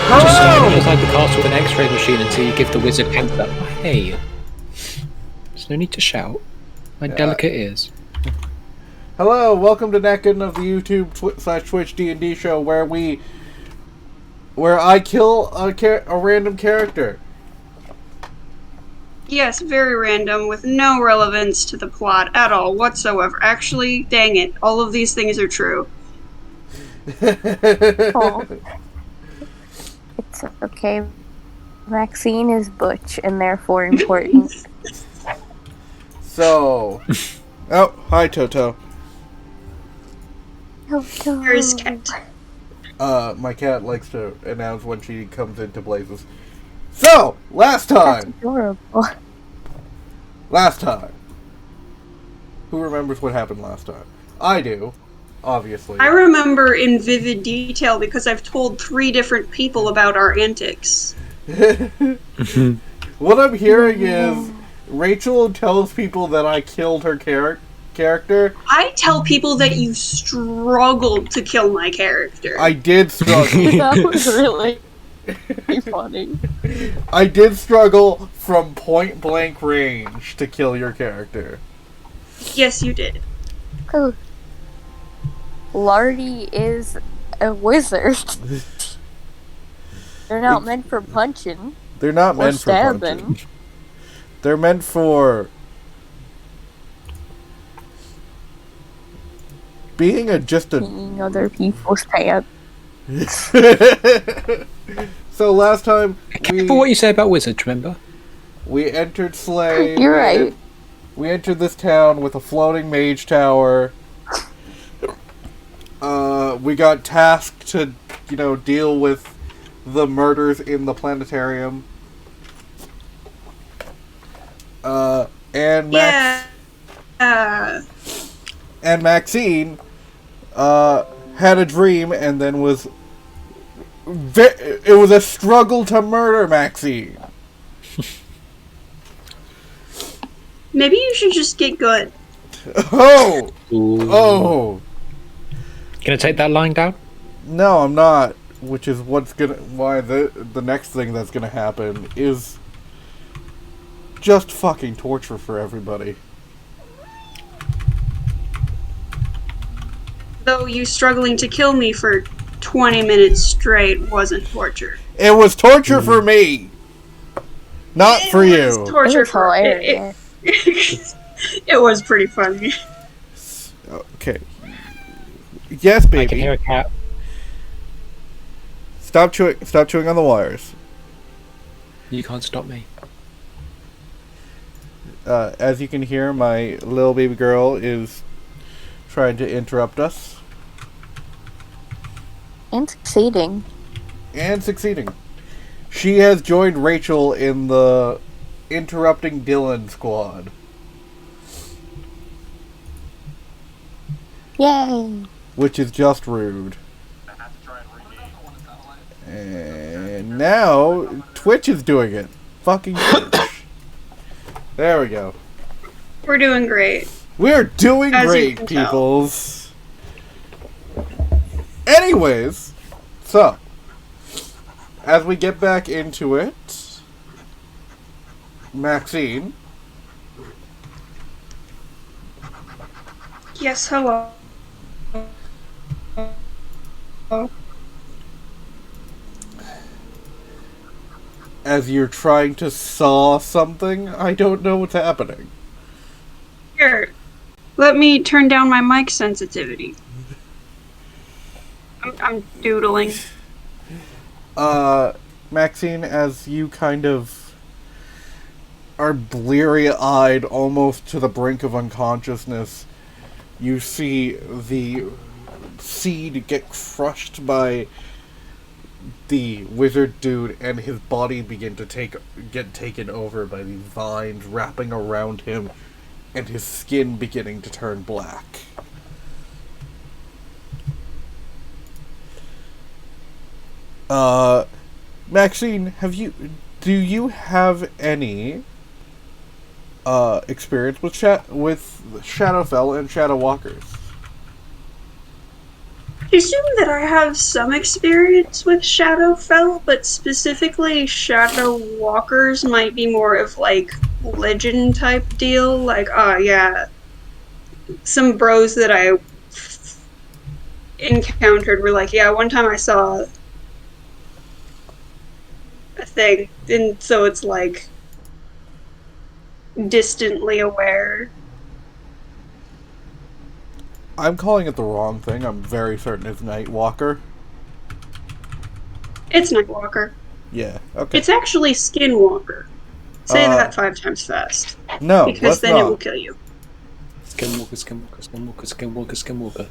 Just stand outside the castle with an X-ray machine until you give the wizard hands up. Hey, there's no need to shout. My delicate ears. Hello, welcome to Necken of the YouTube /Twitch D&D show where I kill a random character. Yes, very random, with no relevance to the plot at all whatsoever. Actually, dang it, all of these things are true. Oh. It's okay. Maxine is butch and therefore important. So... Oh, hi Toto. Toto. Where's Cat? My cat likes to announce when she comes into places. So, last time! That's adorable. Last time. Who remembers what happened last time? I do, obviously. I remember in vivid detail because I've told 3 different people about our antics. What I'm hearing is Rachel tells people that I killed her character. I tell people that you struggled to kill my character. I did struggle. That was really funny. I did struggle from point blank range to kill your character. Yes, you did. Oh. Lardy is a wizard. They're not meant for punching. They're not or meant for stabbing. punching. They're meant for being Seeing other people's pants. So last time Careful what you say about wizards, remember? we entered Slay. You're right. We entered this town with a floating mage tower. We got tasked to, deal with the murders in the planetarium. And Maxine had a dream and then it was a struggle to murder Maxine. Maybe you should just get good. Oh! Ooh. Oh! Gonna take that line down? No, I'm not. Which is why the next thing that's gonna happen is just fucking torture for everybody. Though you struggling to kill me for 20 minutes straight wasn't torture. It was torture for me! Not for It you. was torture It was for hilarious. It was pretty funny. Okay. Yes, I can baby. hear a cat. Stop chewing on the wires. You can't stop me. As you can hear, my little baby girl is trying to interrupt us. And succeeding. And succeeding. She has joined Rachel in the interrupting Dylan squad. Yay! Which is just rude. And now, Twitch is doing it. Fucking Twitch. There we go. We're doing great. We're doing As you great, can tell. peoples. Anyways, so, as we get back into it, Maxine. Yes, hello. As you're trying to saw something, I don't know what's happening. Here, let me turn down my mic sensitivity. I'm doodling. Maxine, as you kind of are bleary-eyed, almost to the brink of unconsciousness, you see the seed get crushed by the wizard dude, and his body begin to get taken over by these vines wrapping around him, and his skin beginning to turn black. Maxine, do you have any experience with Shadowfell and Shadow Walkers? assume that I have some experience with Shadowfell, but specifically Shadow Walkers might be more of like legend type deal. Like, yeah, some bros that I encountered were like, yeah, one time I saw a thing, and so it's like distantly aware. I'm calling it the wrong thing. I'm very certain it's Nightwalker. It's Nightwalker. Yeah, okay. It's actually Skinwalker. Say that 5 times fast. No, because let's then not. it will kill you. Skinwalker, Skinwalker, Skinwalker, Skinwalker, Skinwalker.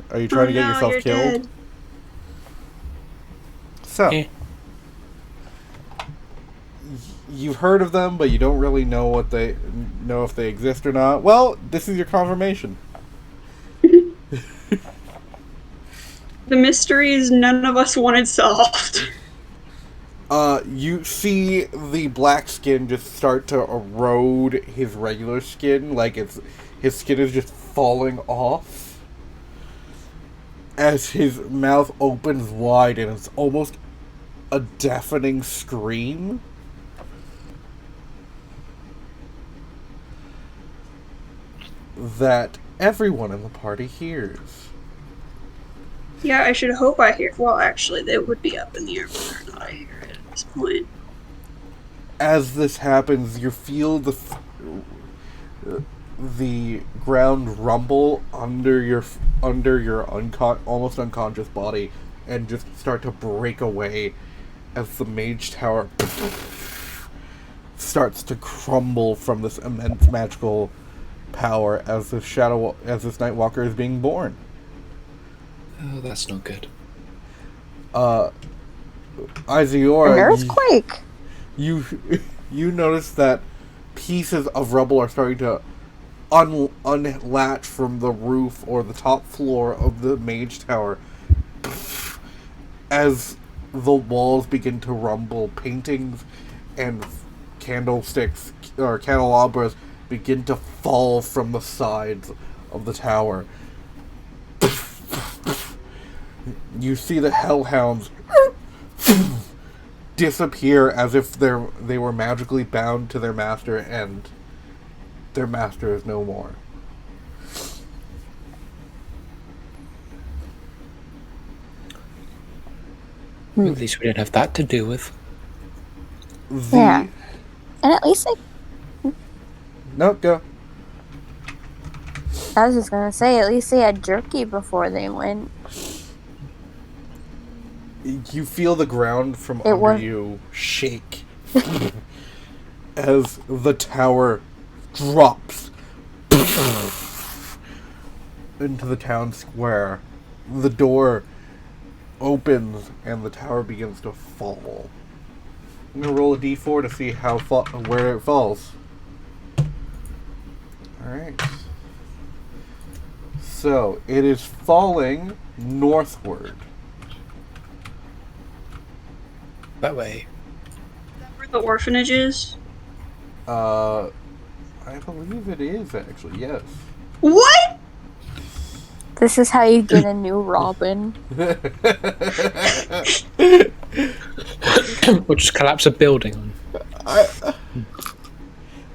Are you trying to get yourself you're killed? Dead. So, Eh. you've heard of them, but you don't really know if they exist or not. Well, this is your confirmation. The mysteries none of us wanted solved. You see the black skin just start to erode his regular skin, like his skin is just falling off. As his mouth opens wide and it's almost a deafening scream. That everyone in the party hears. Yeah, I should hope I hear. Well, actually, they would be up in the air whether or not I hear it at this point. As this happens, you feel the ground rumble under your almost unconscious body, and just start to break away as the mage tower starts to crumble from this immense magical power as this Nightwalker is being born. Oh, that's not good. Isaora, An earthquake. you notice that pieces of rubble are starting to unlatch from the roof or the top floor of the mage tower as the walls begin to rumble. Paintings and candlesticks or candelabras begin to fall from the sides of the tower. You see the hellhounds disappear as if they were magically bound to their master, and their master is no more. At least we don't have that to deal with. Yeah. And at least No, go. I was just gonna say, at least they had jerky before they went. You feel the ground from under you shake as the tower drops into the town square. The door opens and the tower begins to fall. I'm gonna roll a d4 to see where it falls. Alright. So, it is falling northward. That way. Is that where the orphanage is? I believe it is, actually, yes. What? This is how you get a new Robin. We'll just collapse a building on.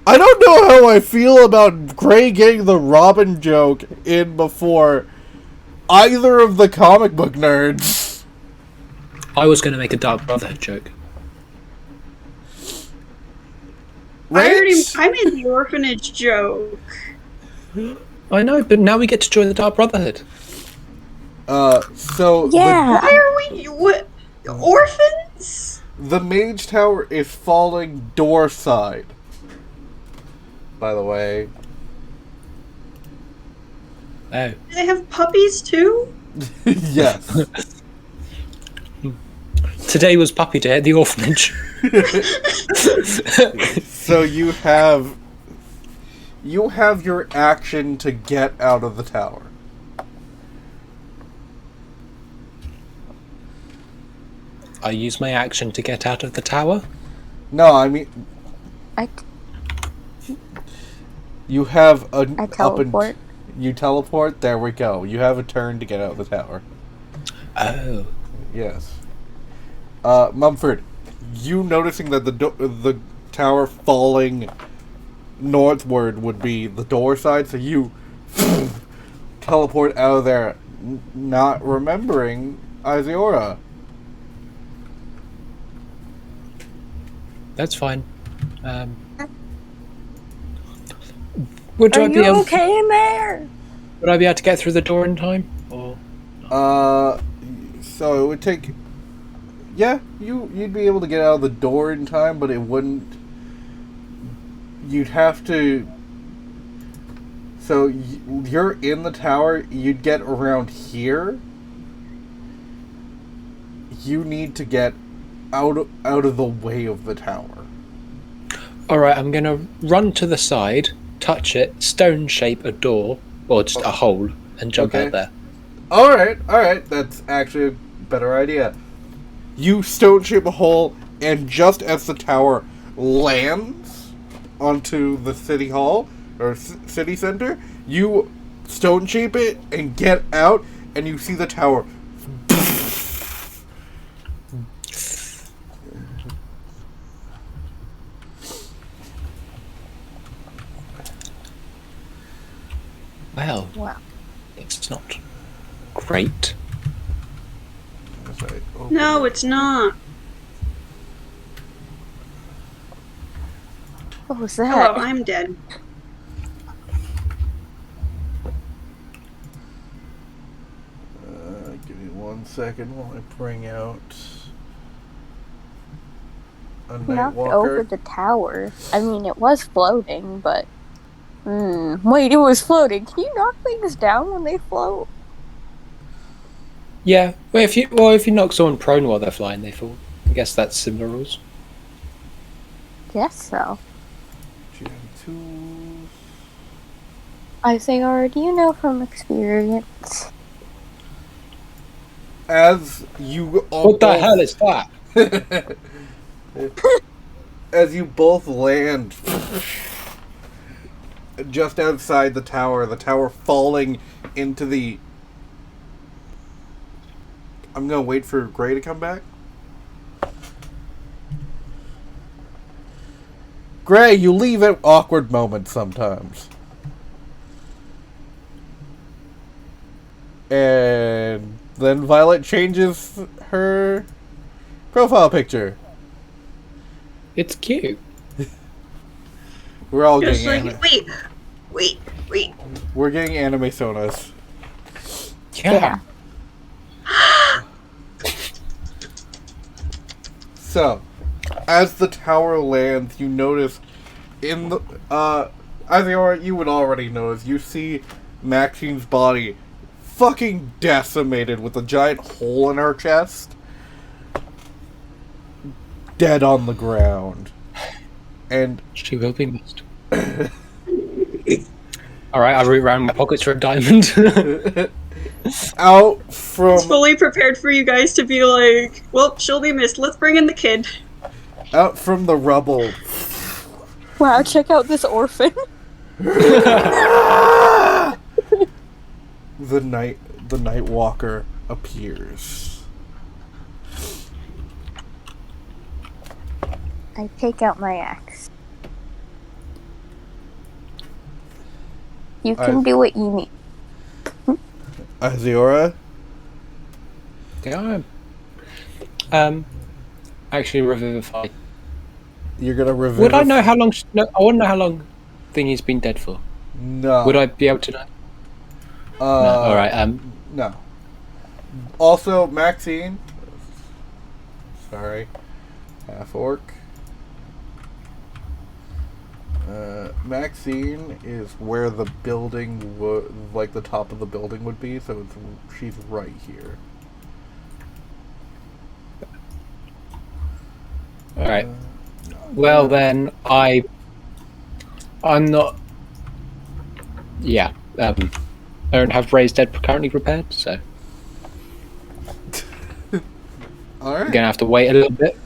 I don't know how I feel about Gray getting the Robin joke in before either of the comic book nerds. I was going to make a Dark Brotherhood joke. Right? I made the orphanage joke. I know, but now we get to join the Dark Brotherhood. So Yeah. Why are we what? Orphans? the mage tower is falling door side. By the way. Oh. Do they have puppies too? Yes. Today was puppy day at the orphanage. So you have your action to get out of the tower. I use my action to get out of the tower. No, I mean you have a I teleport. you teleport. There we go. You have a turn to get out of the tower. Oh. Yes. Mumford, you noticing that the tower falling northward would be the door side, so you teleport out of there, not remembering Isaora. That's fine. Would Are I be you able? okay in there? Would I be able to get through the door in time? Or So it would take. Yeah, you'd be able to get out of the door in time, but it wouldn't. You'd have to. So you're in the tower. You'd get around here. You need to get out of the way of the tower. all right, I'm gonna run to the side, touch it, stone shape a door or just a hole, and jump Okay. out there. All right. That's actually a better idea. You stone shape a hole, and just as the tower lands onto the city hall or city center, you stone shape it and get out, and you see the tower. Well, Wow. it's not great. No, it's not. What was Hello, that? I'm dead. Give me 1 second while I bring out a Knocked Nightwalker. over the tower. I mean, it was floating, but... Wait, it was floating. Can you knock things down when they float? Yeah. Well, if you knock someone prone while they're flying, they fall. I guess that's similar rules. Guess so. Gen 2. Isaora, do you know from experience? As you What the hell is that? As you both land just outside the tower falling into the... I'm gonna wait for Gray to come back. Gray, you leave at awkward moments sometimes. And then Violet changes her profile picture. It's cute. We're all Just getting like, wait. we're getting anime sonas. Yeah. So, as the tower lands, you notice in the Isaora, you would already notice. You see Maxine's body fucking decimated with a giant hole in her chest, dead on the ground, and She will be missed. Alright, I root around my pockets for a diamond. out from It's fully prepared for you guys to be like, well, she'll be missed. Let's bring in the kid. the rubble. Wow, check out this orphan. The night walker appears. I take out my axe. You can do what you need. Isaora, Yeah. Actually, revivify. you're gonna revivify. Would I know how long? No, I want to know how long Thingy's been dead for. No. Would I be able to know? No. All right. No. Also, Maxine. Sorry. Half orc. Maxine is where the building would, like the top of the building would be, so she's right here. All right. Well then, I'm not. Yeah. I don't have raised dead currently prepared, so All right. I'm gonna have to wait a little bit.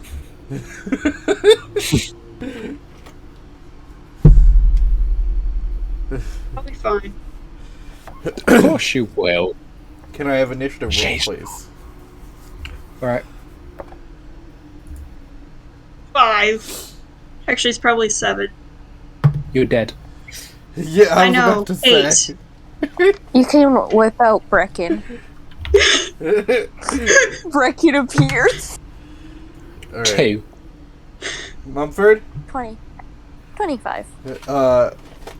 I'll be fine. Of course you will. Can I have initiative roll, Jeez. please? Alright. 5. Actually, it's probably 7. You're dead. Yeah, I I was know, about to say. 8. You can whip out Brecken. Brecken appears. Alright. 2. Mumford, 20. 25.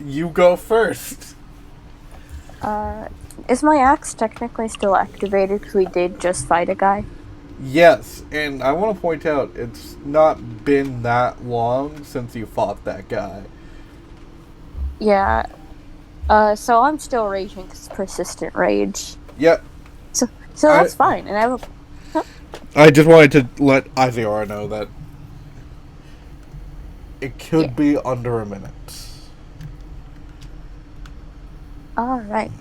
you go first. Is my axe technically still activated because we did just fight a guy? Yes, and I want to point out it's not been that long since you fought that guy. Yeah. So I'm still raging because it's persistent rage. Yep. So that's fine. And I have a... I just wanted to let Isaora know that it could be under a minute. Alright.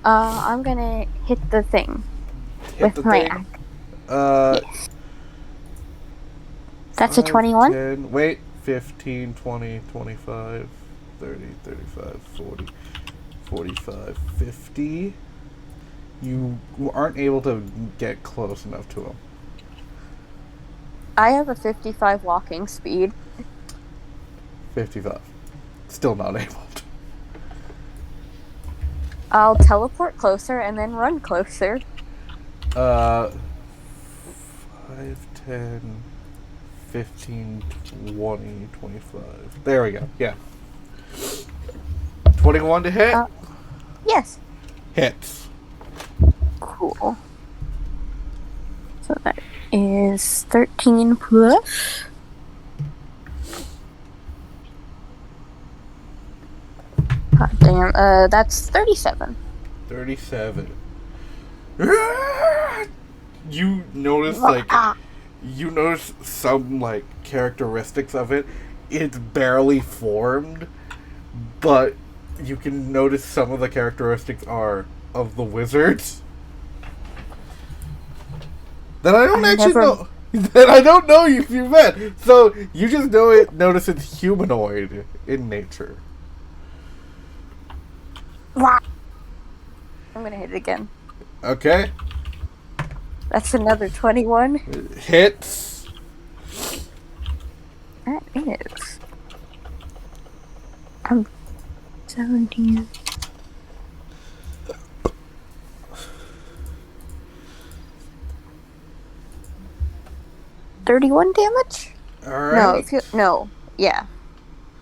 I'm gonna hit the thing. Hit with the my thing. axe. Yes. That's a 21? 10, wait, 15, 20, 25, 30, 35, 40, 45, 50. You aren't able to get close enough to him. I have a 55 walking speed. 55. Still not able to. I'll teleport closer and then run closer. 5, 10, 15, 20, 25. There we go. Yeah. 21 to hit? Yes. Hits. Cool. So that is 13 plus. God damn. That's 37. 37. You notice, you notice some, characteristics of it. It's barely formed, but you can notice some of the characteristics are of the wizards. That I don't know. That I don't know if you've met. So, you just notice it's humanoid in nature. I'm gonna hit it again. Okay. That's another 21. Hits. That is. 17. $31 damage? Alright. Yeah.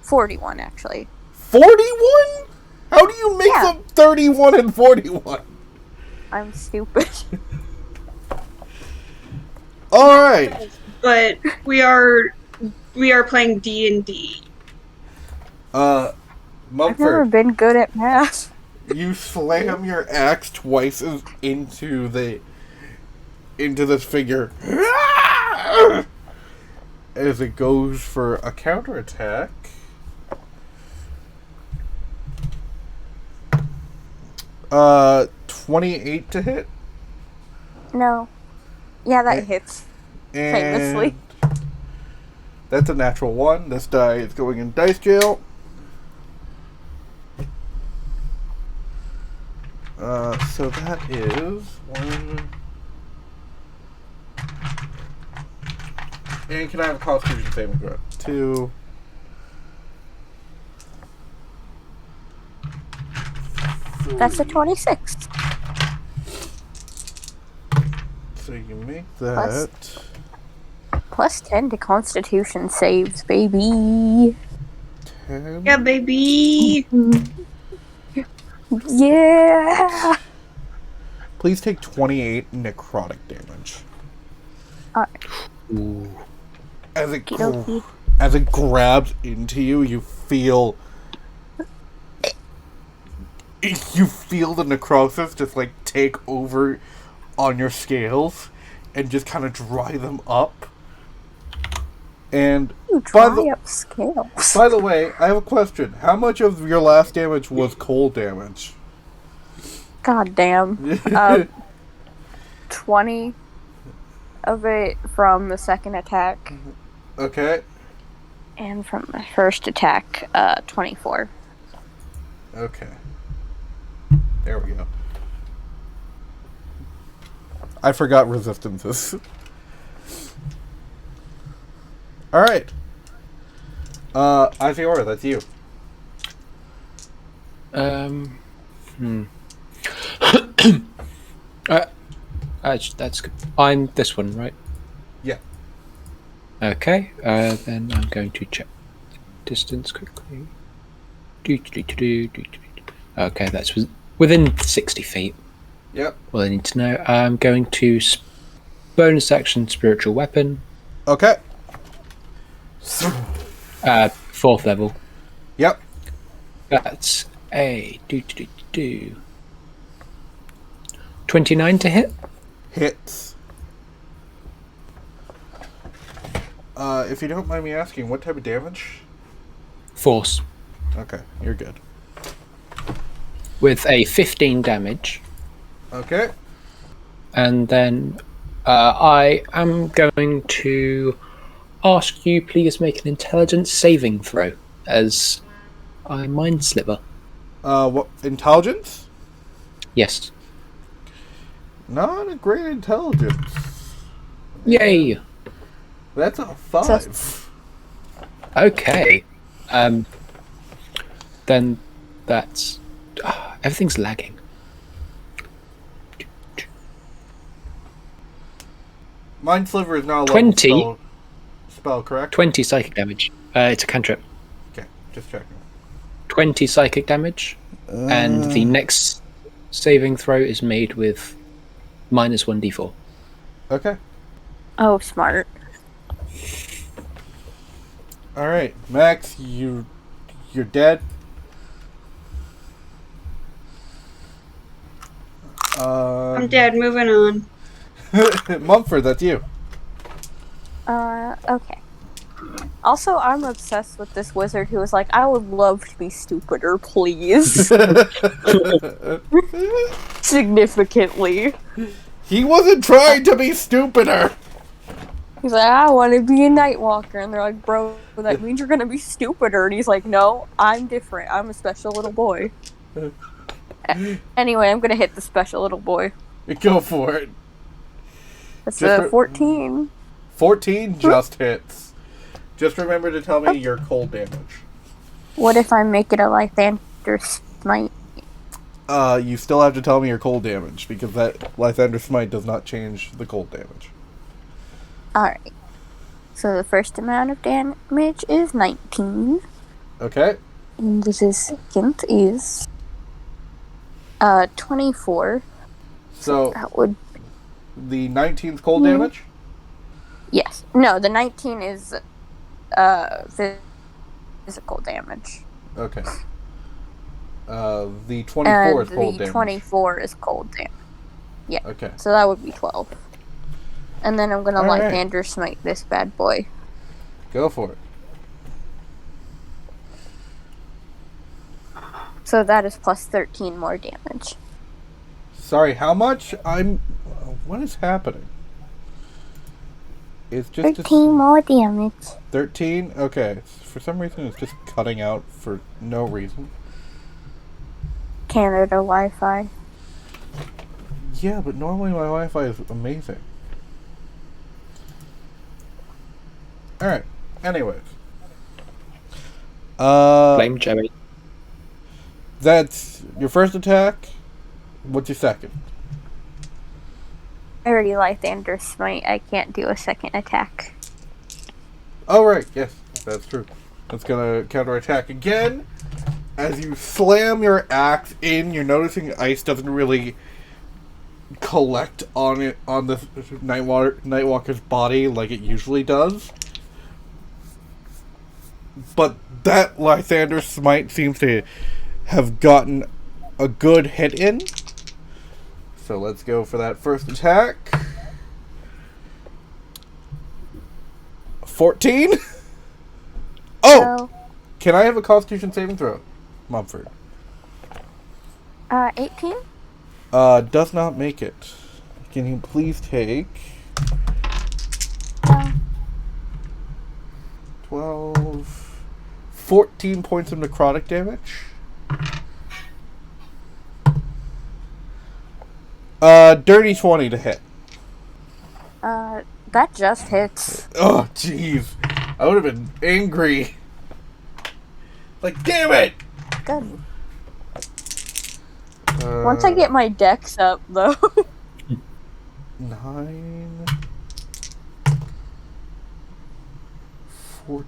41 actually. 41? How do you mix up 31 and 41? I'm stupid. Alright. But we are playing D&D. I've never Mumford, been good at math. you slam your axe twice into this figure as it goes for a counterattack. Uh, 28 to hit. No. Yeah, that hits. Famously. And that's a natural 1. This die is going in dice jail. So that is 1. And can I have a Constitution saving throw? 2. 3. That's a 26. So you make that. Plus 10 to Constitution saves, baby. 10. Yeah, baby! Yeah! Please take 28 necrotic damage. Ooh. As it Okey-dokey. as it grabs into you, you feel the necrosis just take over on your scales and just kind of dry them up. And You dry up scales. by the way, I have a question. How much of your last damage was cold damage? God damn. 20 of it from the second attack. Okay. And from the first attack, 24. Okay. There we go. I forgot resistances. Alright. Isaora, that's you. That's good. I'm this one, right? Yeah. Okay, then I'm going to check distance quickly. Okay, that's within 60 feet. Yep. Well, I need to know. I'm going to bonus action spiritual weapon. Okay. 4th level. Yep. That's a 29 to hit. Hits. If you don't mind me asking, what type of damage? Force. Okay, you're good. With a 15 damage. Okay. And then I am going to ask you please make an intelligence saving throw as I mind sliver. What intelligence? Yes. Not a great intelligence. Yay. That's a 5. Okay. Then that's everything's lagging. Mind Sliver is not a 20. level spell, correct? 20 psychic damage. It's a cantrip. Okay, just checking. 20 psychic damage, and the next saving throw is made with minus 1d4. Okay. Oh, smart. Alright, Max, you're dead. I'm dead. Moving on. Mumford, that's you. Okay. Also, I'm obsessed with this wizard who was like, I would love to be stupider, please. Significantly. He wasn't trying to be stupider. He's like, I want to be a Nightwalker. And they're like, bro, that means you're going to be stupider. And he's like, no, I'm different. I'm a special little boy. Anyway, I'm going to hit the special little boy. Go for it. That's a 14. 14 just hits. Just remember to tell me your cold damage. What if I make it a Lythander Smite? You still have to tell me your cold damage, because that Lythander Smite does not change the cold damage. Alright. So the first amount of damage is 19. Okay. And the second is 24. So That would... the 19's cold damage? Yes. No, the 19 is physical damage. Okay. The 24 is cold the damage. 24 is cold damage. Yeah. Okay. So that would be 12. And then I'm gonna Alright. Lythander Smite this bad boy. Go for it. So that is plus 13 more damage. Sorry, how much? What is happening? It's just 13 more damage. 13? Okay. For some reason, it's just cutting out for no reason. Canada Wi-Fi. Yeah, but normally my Wi-Fi is amazing. Alright. Anyways. Blame Jerry. That's your first attack. What's your second? I already Lythander Smite. I can't do a second attack. Oh, right. Yes, that's true. That's gonna counterattack again. As you slam your axe in, you're noticing ice doesn't really collect on the Nightwalker's body like it usually does. But that Lythander Smite seems to have gotten a good hit in. So let's go for that first attack. 14? Oh! Can I have a Constitution saving throw, Mumford? 18? Does not make it. Can you please take 12, 14 points of necrotic damage? Dirty 20 to hit. That just hits. Oh, jeez. I would have been angry. Like, damn it! Good. Once I get my dex up, though. 9... 4...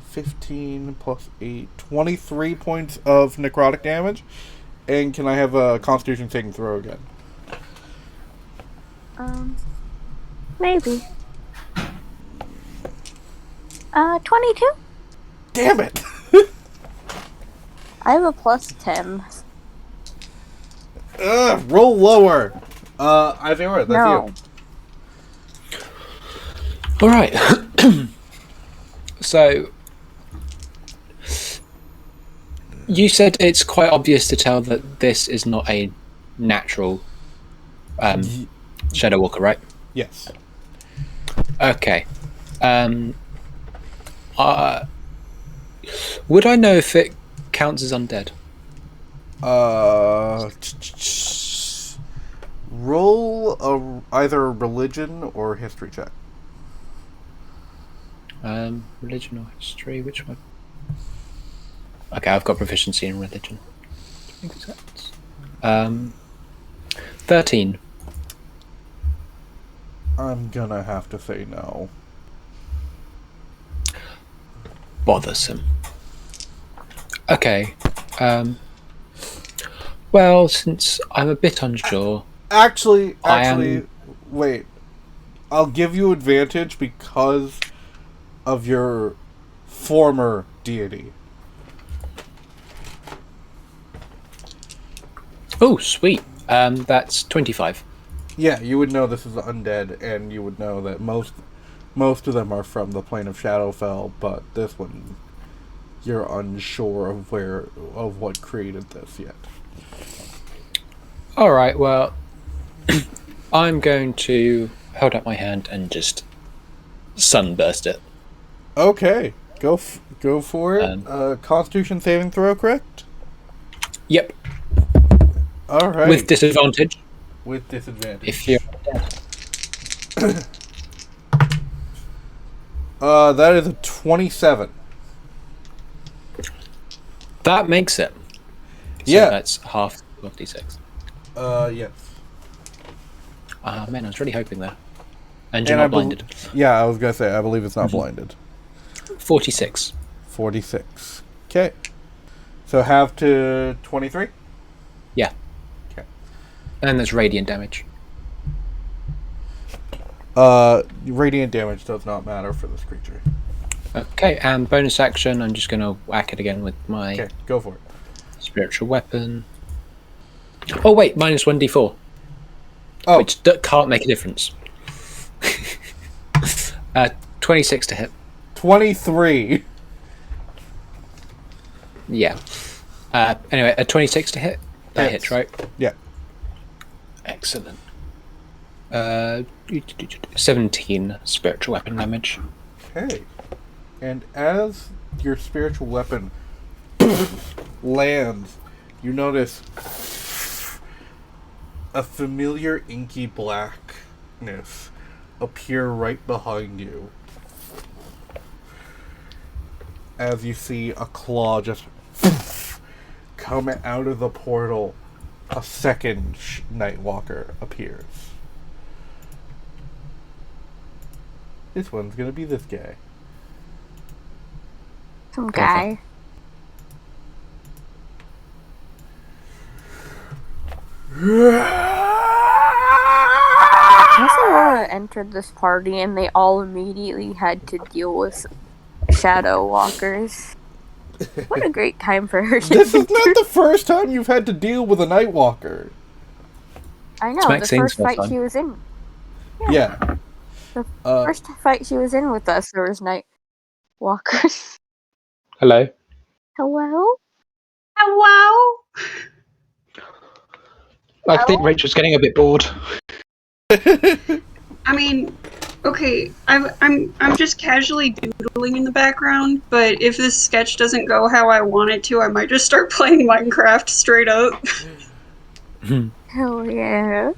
15 plus 8... 23 points of necrotic damage. And can I have a Constitution saving throw again? Maybe. 22? Damn it! I have a plus 10. Roll lower. Isaora, that's No. All right. So, you said it's quite obvious to tell that this is not a natural Shadow Walker, right? you. Yes. Okay. Would I know if it counts as undead? Roll either a religion or history check. Religion or history? Which one? Okay, I've got proficiency in religion. 13. I'm gonna have to say no. Bothersome. Okay. Well, since I'm a bit unsure... Actually, I am- wait. I'll give you advantage because of your former deity. Oh, sweet. That's 25. Yeah, you would know this is undead, and you would know that most of them are from the plane of Shadowfell, but this one, you're unsure of what created this yet. Alright, well... I'm going to hold up my hand and just sunburst it. Okay, go for it. Constitution saving throw, correct? Yep. All right. With disadvantage. With disadvantage. If you're... That is a 27. That makes it. So Yeah. that's half of D6. Yes. Man, I was really hoping there. And you're And not blinded. Yeah, I was gonna say, I believe it's not blinded. 46. 46. Okay. So half to 23? Yeah. Okay. And there's radiant damage. Radiant damage does not matter for this creature. Okay, and bonus action, I'm just going to whack it again with my Okay, go for it. spiritual weapon. Oh wait, minus 1d4. Oh, Which can't make a difference. 26 to hit. 23. Yeah. Anyway, a 26 to hit. That hits, right? Yeah. Excellent. 17 spiritual weapon damage. Okay. And as your spiritual weapon lands, you notice a familiar inky blackness appear right behind you. As you see a claw just come out of the portal, a second Nightwalker appears. This one's gonna be this guy. Some guy. Isaora entered this party and they all immediately had to deal with Shadow Walkers. What a great time for her to This is not the first time you've had to deal with a Nightwalker. I It's know, the Maxine's first fight first she was in. Yeah. The first fight she was in with us, there was Night Walkers. Hello. Hello? Hello? I think Rachel's getting a bit bored. I mean, okay, I'm just casually doodling in the background, but if this sketch doesn't go how I want it to, I might just start playing Minecraft straight up. Hell yeah.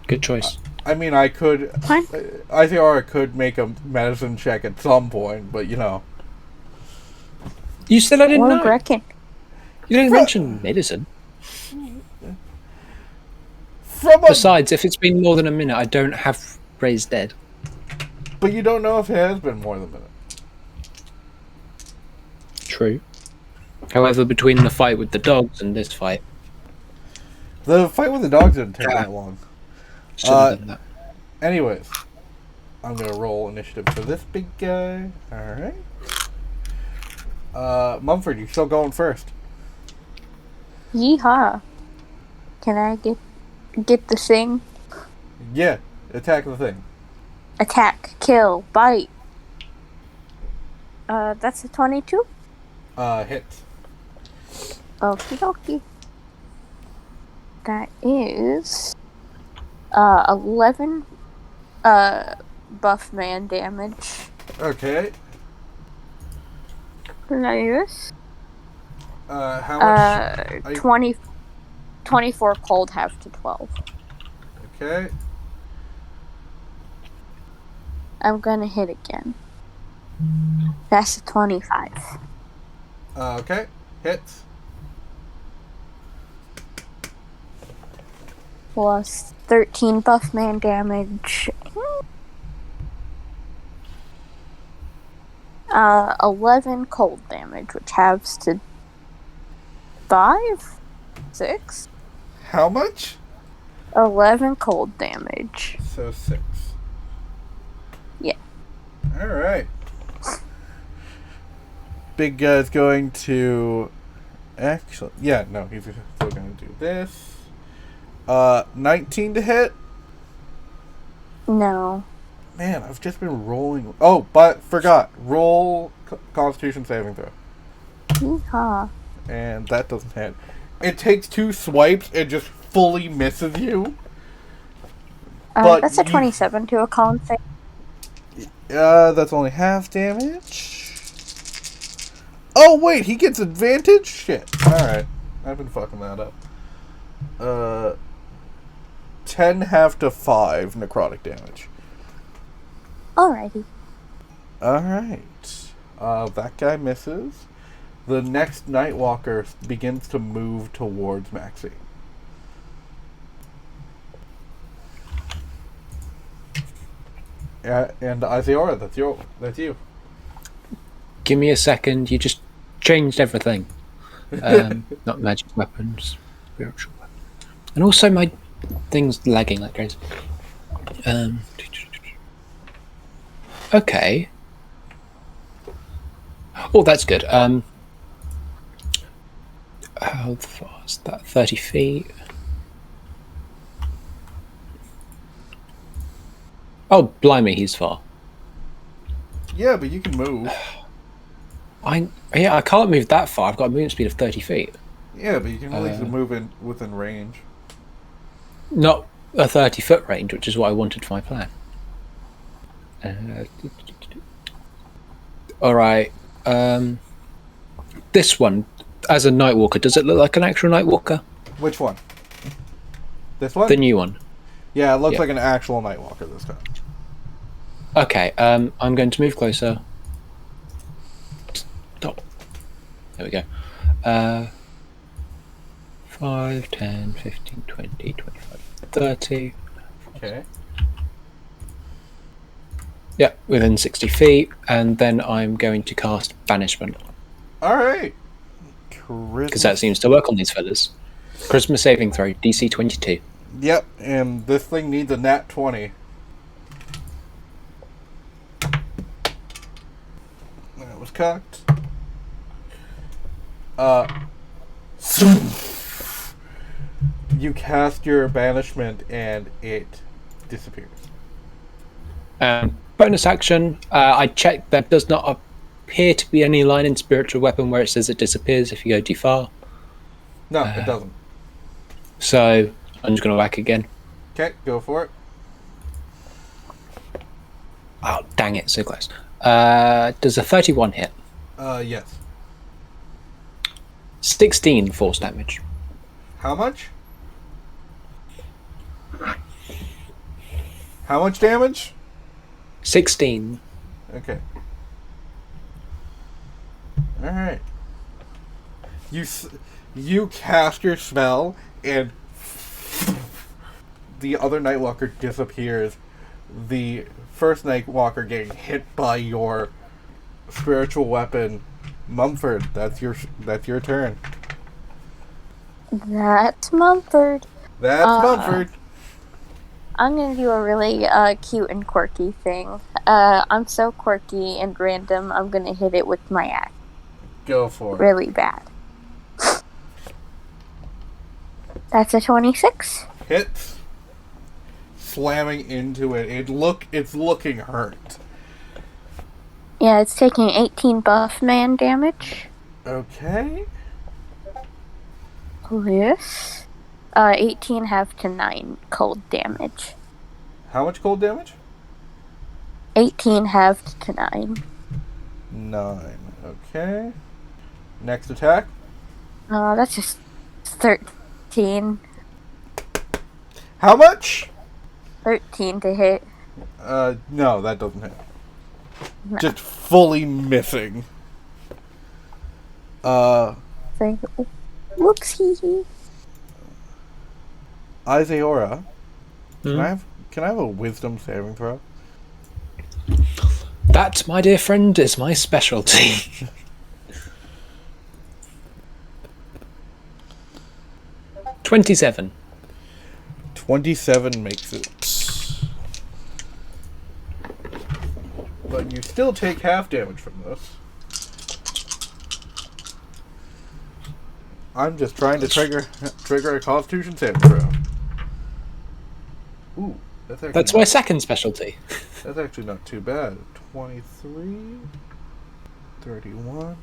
Good choice. I mean, I could. Fine. Isaora could make a medicine check at some point, but you know. You said I didn't Or know. Brecken. You didn't mention medicine. From a, Besides, if it's been more than a minute, I don't have raised dead. but you don't know if it has been more than a minute. True. However, between the fight with the dogs and this fight, The fight with the dogs didn't take that long. should have done that. Anyways, I'm gonna roll initiative for this big guy. Alright. Mumford, you're still going first. Yeehaw. Can I get the thing? Yeah, attack the thing. Attack, kill, bite. That's a 22? Hits. Okie dokie. That is 11 buff man damage. Okay. Nice. How much? 24 cold, half to 12. Okay. I'm gonna hit again. That's a 25. Okay. Hits. Plus 13 buff man damage. 11 cold damage, which halves to 5? 6? How much? 11 cold damage. So 6. Yeah. Alright. Big guy's going to... Actually... Yeah, no, he's still going to do this. 19 to hit? No. Man, I've just been rolling... Oh, but forgot. Roll Constitution saving throw. Yeehaw. And that doesn't hit. It takes 2 swipes and just fully misses you. But That's a 27 to a con save. That's only half damage. Oh, wait, he gets advantage? Shit. Alright. I've been fucking that up. 10 half to 5 necrotic damage. Alrighty. Alright. That guy misses. The next Nightwalker begins to move towards Maxine. And Isaora, that's you. Give me a second. You just changed everything. Not magic weapons, spiritual weapons, and also my thing's lagging like crazy. Okay. Oh, that's good. How far is that? 30 feet. Oh, blimey, he's far. Yeah, but you can move. I can't move that far. I've got a movement speed of 30 feet. Yeah, but you can at least move within range. Not a 30-foot range, which is what I wanted for my plan. Alright. This one, as a Nightwalker, does it look like an actual Nightwalker? Which one? This one? The new one. Yeah, it looks like an actual Nightwalker this time. Okay, I'm going to move closer. Stop. There we go. 5, 10, 15, 20, 25, 30. Okay. Yeah, within 60 feet, and then I'm going to cast Banishment. Alright. Because that seems to work on these fellas. Charisma saving throw, DC 22. Yep, and this thing needs a nat 20. That was cocked. You cast your banishment and it disappears. Bonus action, I checked there does not appear to be any line in spiritual weapon where it says it disappears if you go too far. No, it doesn't. So I'm just going to whack again. Okay, go for it. Oh, dang it, so close. Does a 31 hit? Yes. 16 force damage. How much? How much damage? 16. Okay. Alright. You cast your spell, and the other Nightwalker disappears. The first Nightwalker getting hit by your spiritual weapon. Mumford, that's your turn. That's Mumford. That's Mumford. I'm gonna do a really cute and quirky thing. I'm so quirky and random, I'm gonna hit it with my axe. Go for it. Really bad. That's a 26. Hits. Slamming into it. It's looking hurt. Yeah, it's taking 18 buff man damage. Okay. Yes. 18 half to 9 cold damage. How much cold damage? 18 halved to 9. 9. Okay. Next attack. That's just 13. How much? 13 to hit. No, that doesn't hit. No. Just fully missing. So, whoopsie. Isaora, can I have a wisdom saving throw? That, my dear friend, is my specialty. 27. 27 makes it. But you still take half damage from this. I'm just trying to trigger a Constitution saving throw. Ooh, That's my second specialty. That's actually not too bad. 23, 31,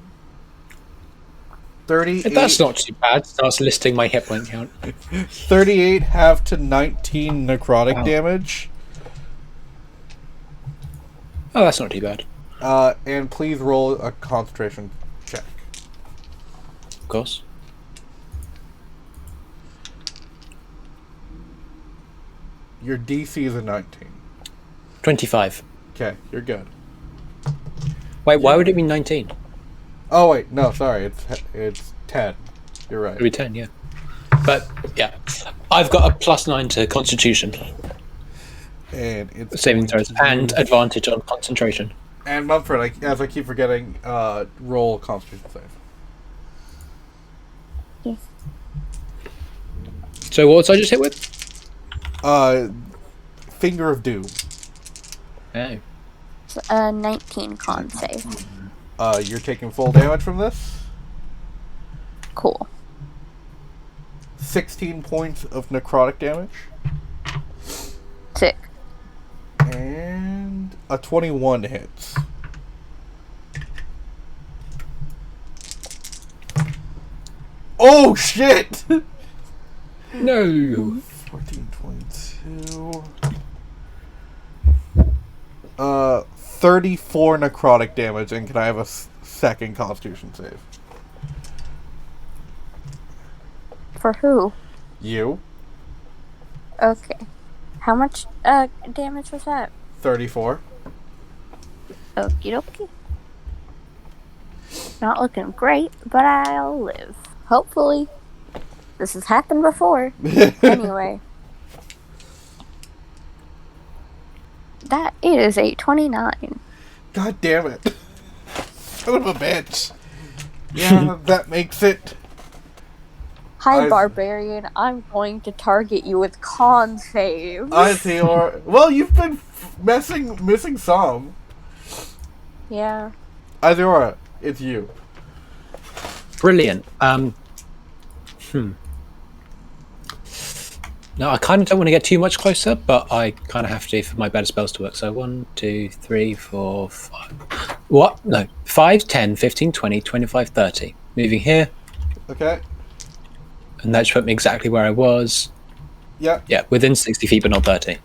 38. That's not too bad. Starts listing my hit point count. 38 half to 19 necrotic damage. Oh, that's not too bad. And please roll a concentration check. Of course. Your DC is a 19. 25. Okay, you're good. Wait, why would it be 19? Oh wait, no, sorry, it's 10. You're right. It would be 10, yeah. But, yeah. I've got a +9 to Constitution. And it's Saving throws. And advantage on concentration. And Mumford, as I keep forgetting, roll Constitution save. Yes. So what was I just hit with? Finger of Doom. Oh. It's a 19 con save. You're taking full damage from this. Cool. 16 points of necrotic damage. Sick. And a 21 hits. Oh shit! No. 14.2. 34 necrotic damage, and can I have a second Constitution save? For who? You. Okay. How much damage was that? 34. Okie dokie. Not looking great, but I'll live. Hopefully. This has happened before. Anyway. That is a 29. God damn it. Son of a bitch. Yeah, that makes it. Hi, Barbarian. I'm going to target you with con saves. Isaora. Well, you've been missing some. Yeah. Isaora, it's you. Brilliant. No, I kind of don't want to get too much closer, but I kind of have to for my better spells to work. So 1, 2, 3, 4, 5. What? No. 5, 10, 15, 20, 25, 30. Moving here. Okay. And that should put me exactly where I was. Yeah. Yeah, within 60 feet, but not 30.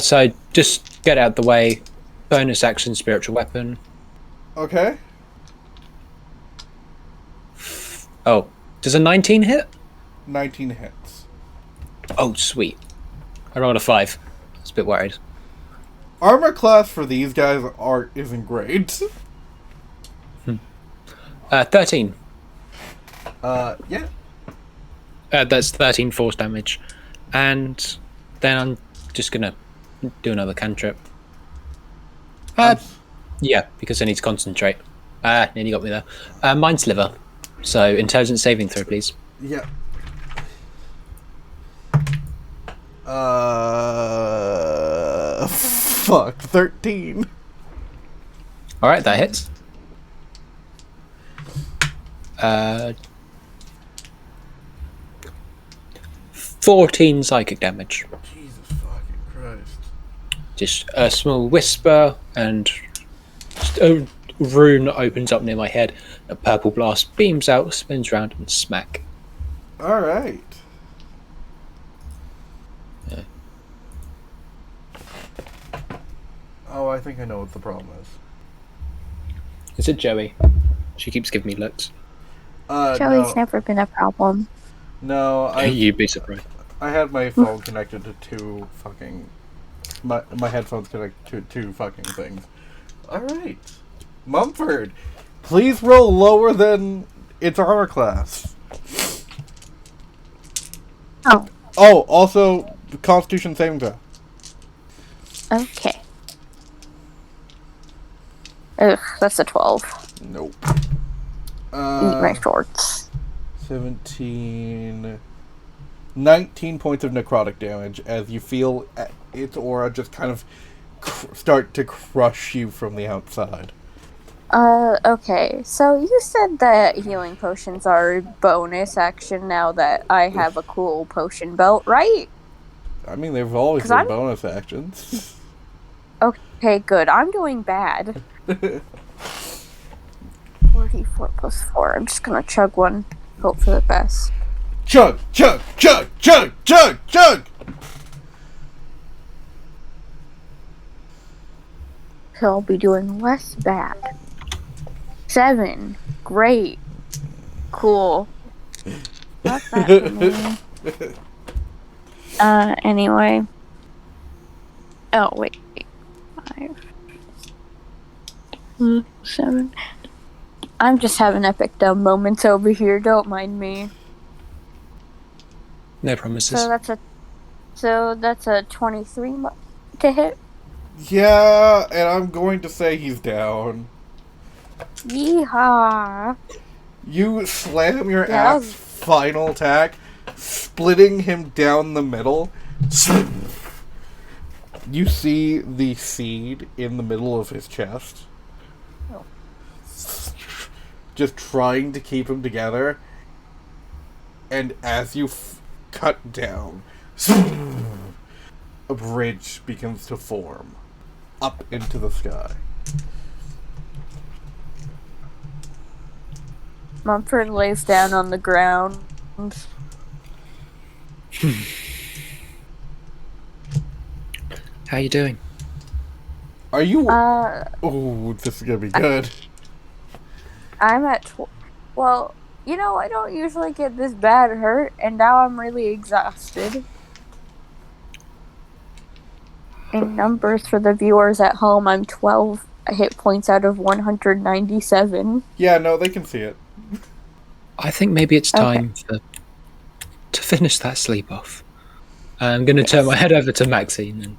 So just get out the way. Bonus action, spiritual weapon. Okay. Oh, does a 19 hit? 19 hits. Oh, sweet. I rolled a 5. I was a bit worried. Armor class for these guys isn't great. 13. Yeah. That's 13 force damage. And then I'm just gonna do another cantrip. Yeah, because I need to concentrate. Nearly got me there. Mind Sliver. So, intelligence saving throw, please. Yeah. Fuck. 13. Alright, that hits. 14 psychic damage. Jesus fucking Christ. Just a small whisper, and just a rune opens up near my head. A purple blast beams out, spins around, and smack. Alright. Yeah. Oh, I think I know what the problem is. Is it Joey? She keeps giving me looks. Joey's never been a problem. No, You'd be surprised. I had my phone connected to two fucking... My headphones connected to two fucking things. Alright. Mumford, please roll lower than its armor class. Oh. Oh, also, Constitution saving throw. Okay. Ugh, that's a 12. Nope. Eat my shorts. 17... 19 points of necrotic damage as you feel its aura just kind of start to crush you from the outside. Okay. So you said that healing potions are a bonus action now that I have a cool potion belt, right? I mean, they've always been bonus actions. Okay, good. I'm doing bad. 44 plus 4. I'm just gonna chug one. Hope for the best. Chug, chug, chug, chug, chug, chug! So I'll be doing less bad. 7. Great. Cool. Not that for me. Anyway. Oh, wait. 5. 7. I'm just having epic dumb moments over here. Don't mind me. No promises. So that's a 23 to hit. Yeah, and I'm going to say he's down. Yeehaw! You slam your axe final attack, splitting him down the middle. You see the seed in the middle of his chest. Oh. Just trying to keep him together. And as you cut down, a bridge begins to form up into the sky. Mumford lays down on the ground. How you doing? Are you... Oh, this is gonna be good. I'm at... Well, you know, I don't usually get this bad hurt, and now I'm really exhausted. In numbers for the viewers at home, I'm 12 hit points out of 197. Yeah, no, they can see it. I think maybe it's time to finish that sleep off. I'm going to turn my head over to Maxine,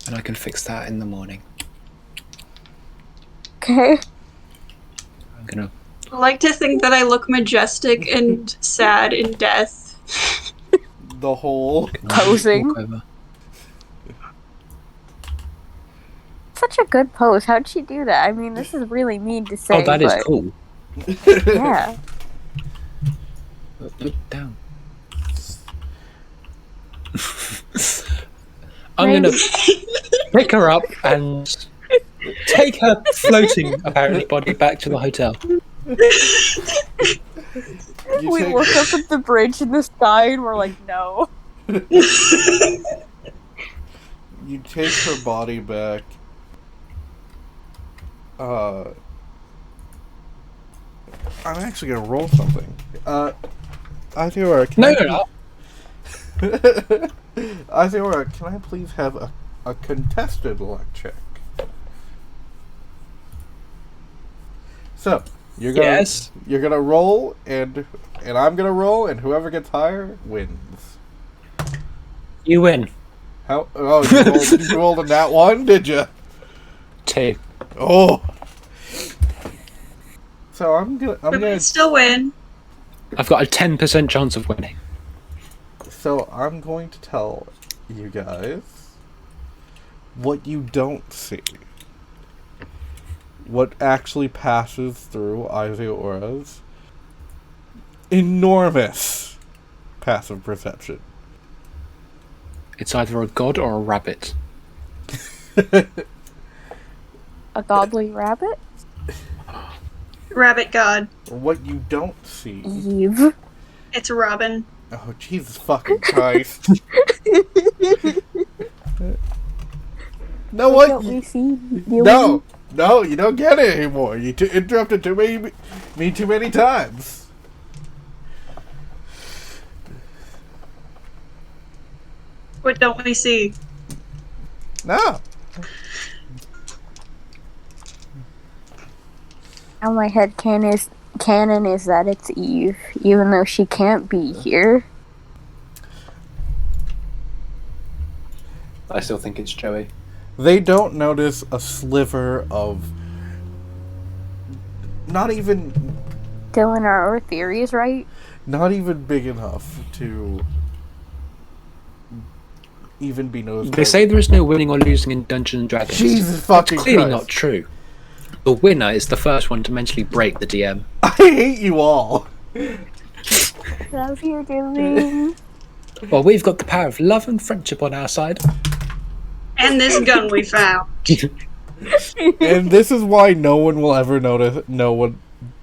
and I can fix that in the morning. Okay. I'm going to... I like to think that I look majestic and sad in death. The whole... Posing. Such a good pose. How'd she do that? I mean, this is really mean to say, Oh, that is cool. Yeah. Look down. I'm going to pick her up and take her floating, apparently, body back to the hotel. We look up at the bridge in the sky and we're like, no. You take her body back. I'm actually gonna roll something. Isaora, No. Isaora, can I please have a contested luck check? So, you're gonna roll, and I'm gonna roll, and whoever gets higher wins. You win. How? Oh, you rolled a nat 1, did you? 2. Oh. So I'm But gonna we still win. I've got a 10% chance of winning. So I'm going to tell you guys what you don't see. What actually passes through Isaora's enormous passive perception. It's either a god or a rabbit. A godly rabbit? Rabbit God. What you don't see. Eve. It's Robin. Oh, Jesus fucking Christ. No, what? Don't we see? No, you don't get it anymore. You interrupted me too many times. What don't we see? No. Now my head canon is that it's Eve, even though she can't be here. I still think it's Joey. They don't notice a sliver of... Not even... Dylan, are our theories right? Not even big enough to... even be noticed. They say there is no winning or losing in Dungeons and Dragons. Jesus fucking It's clearly Christ. not true. The winner is the first one to mentally break the DM. I hate you all. Love you, Dylan. Well, we've got the power of love and friendship on our side. And this gun we found. And this is why no one will ever know what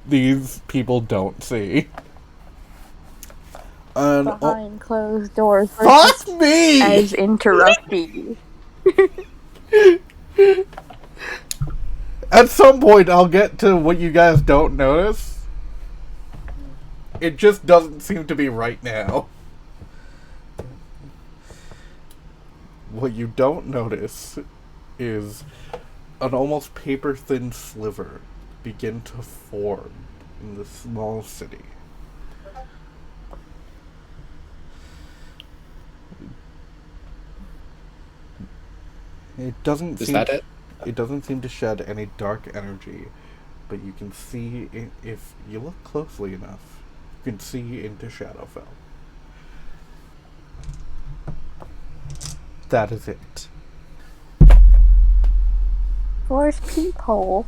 these people don't see. Behind closed doors. Fuck me! As interrupting. At some point, I'll get to what you guys don't notice. It just doesn't seem to be right now. What you don't notice is an almost paper-thin sliver begin to form in the small city. It doesn't Is seem... that it? It doesn't seem to shed any dark energy, but you can see, if you look closely enough, you can see into Shadowfell. That is it. Where's Peephole?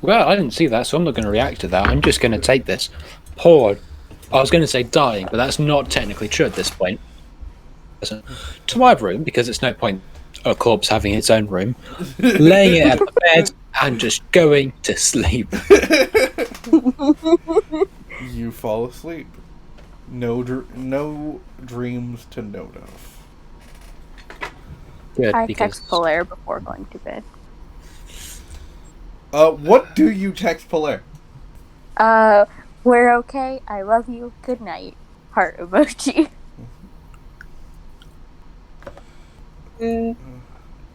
Well, I didn't see that, so I'm not going to react to that. I'm just going to take this. Poor. I was going to say dying, but that's not technically true at this point. To my room, because it's no point a corpse having its own room, laying it at the bed and just going to sleep. You fall asleep. No dreams to note of. Good, I because text Polaire before going to bed. What do you text Polaire? We're okay. I love you. Good night. Heart emoji.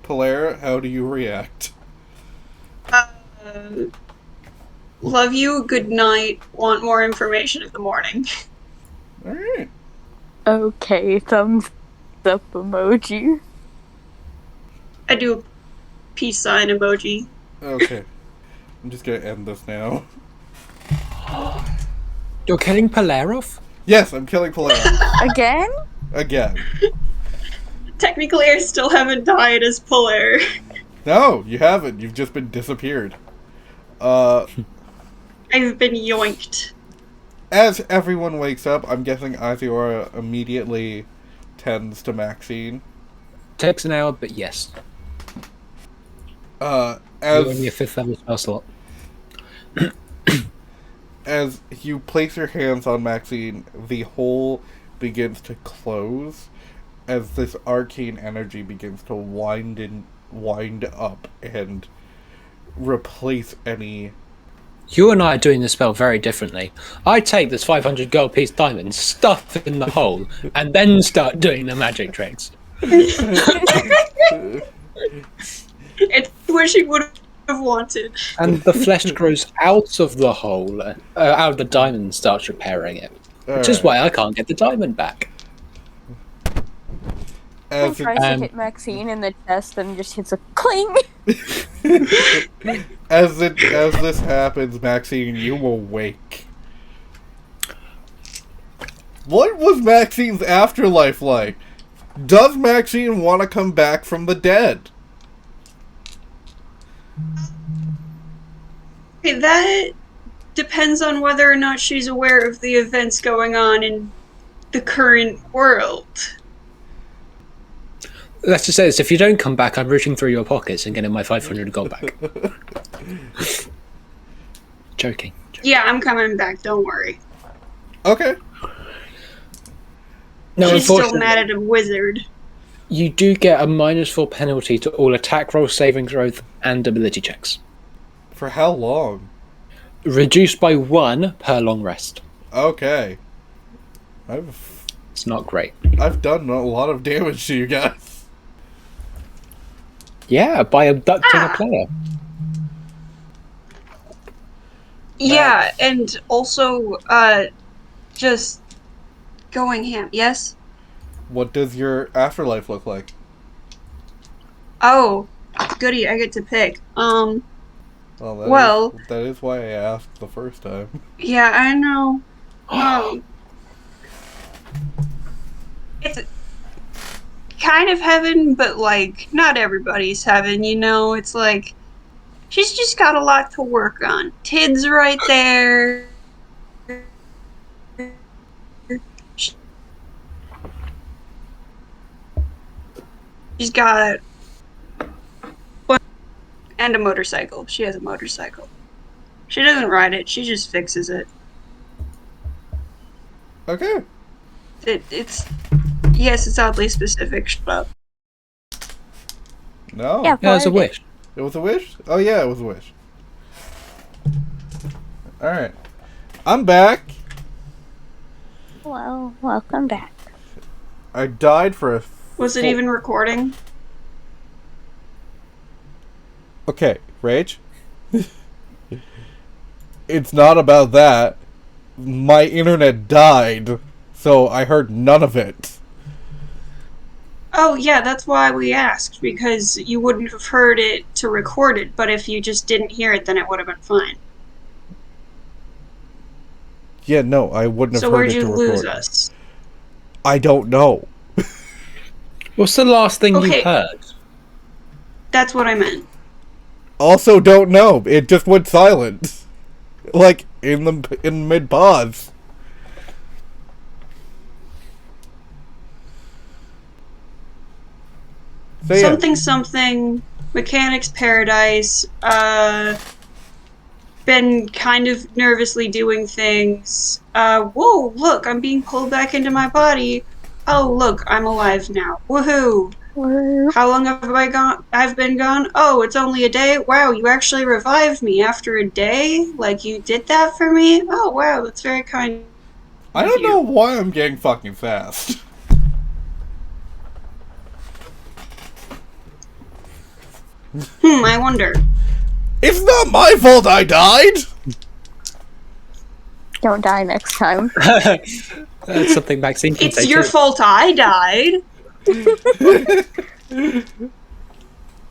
Polaire, how do you react? Love you, good night, want more information in the morning. Alright. Okay, thumbs up emoji. I do a peace sign emoji. Okay. I'm just gonna end this now. you're killing Polarov? Yes, I'm killing Polaire. Again? Again. Technically, I still haven't died as Polaire. No, you haven't. You've just been disappeared. I've been yoinked. As everyone wakes up, I'm guessing Isaora immediately tends to Maxine. Takes an hour, but yes. As You're only a 5th level spell slot. as you place your hands on Maxine, the hole begins to close as this arcane energy begins to wind up and replace any You and I are doing the spell very differently. I take this 500 gold piece diamond, stuff it in the hole, and then start doing the magic tricks. It's what she would have wanted. And the flesh grows out of the hole, out of the diamond, and starts repairing it. Which is why I can't get the diamond back. As He tries to hit Maxine in the chest and just hits a cling. as this happens, Maxine, you awake. What was Maxine's afterlife like? Does Maxine want to come back from the dead? Okay, that depends on whether or not she's aware of the events going on in the current world. Let's just say this, if you don't come back, I'm rooting through your pockets and getting my 500 gold back. Joking. Yeah, I'm coming back, don't worry. Okay. No, She's still unfortunately, mad at a wizard. you do get a -4 penalty to all attack rolls, saving throws, and ability checks. For how long? Reduced by 1 per long rest. Okay. It's not great. I've done a lot of damage to you guys. Yeah, by abducting a player. Yeah, and also, just going ham. Yes? What does your afterlife look like? Oh, goody, I get to pick. Well, that is why I asked the first time. Yeah, I know. It's kind of heaven, but, like, not everybody's heaven, you know? It's like, she's just got a lot to work on. Tid's right there. She's got... and a motorcycle. She has a motorcycle. She doesn't ride it, she just fixes it. Okay. It's... Yes, it's oddly specific. Shut up. No. Yeah, Yeah, it's a wish. It was a wish? Oh yeah, it was a wish. Alright. I'm back. Well, welcome back. I died for a... Was it even recording? Okay, Rage. It's not about that. My internet died, so I heard none of it. Oh, yeah, that's why we asked, because you wouldn't have heard it to record it, but if you just didn't hear it, then it would have been fine. Yeah, no, I wouldn't have So heard where'd it you to lose record. us? I don't know. What's the last thing Okay. you heard? That's what I meant. Also don't know. It just went silent. Like, in mid-pause. So, yeah. Something, Mechanics Paradise, been kind of nervously doing things. Whoa, look, I'm being pulled back into my body. Oh, look, I'm alive now. Woohoo! How long have I've been gone? Oh, it's only a day? Wow, you actually revived me after a day? Like, you did that for me? Oh, wow, that's very kind. I don't know why I'm getting fucking fast. I wonder. It's not my fault I died! Don't die next time. That's something Maxine can say It's your too. fault I died.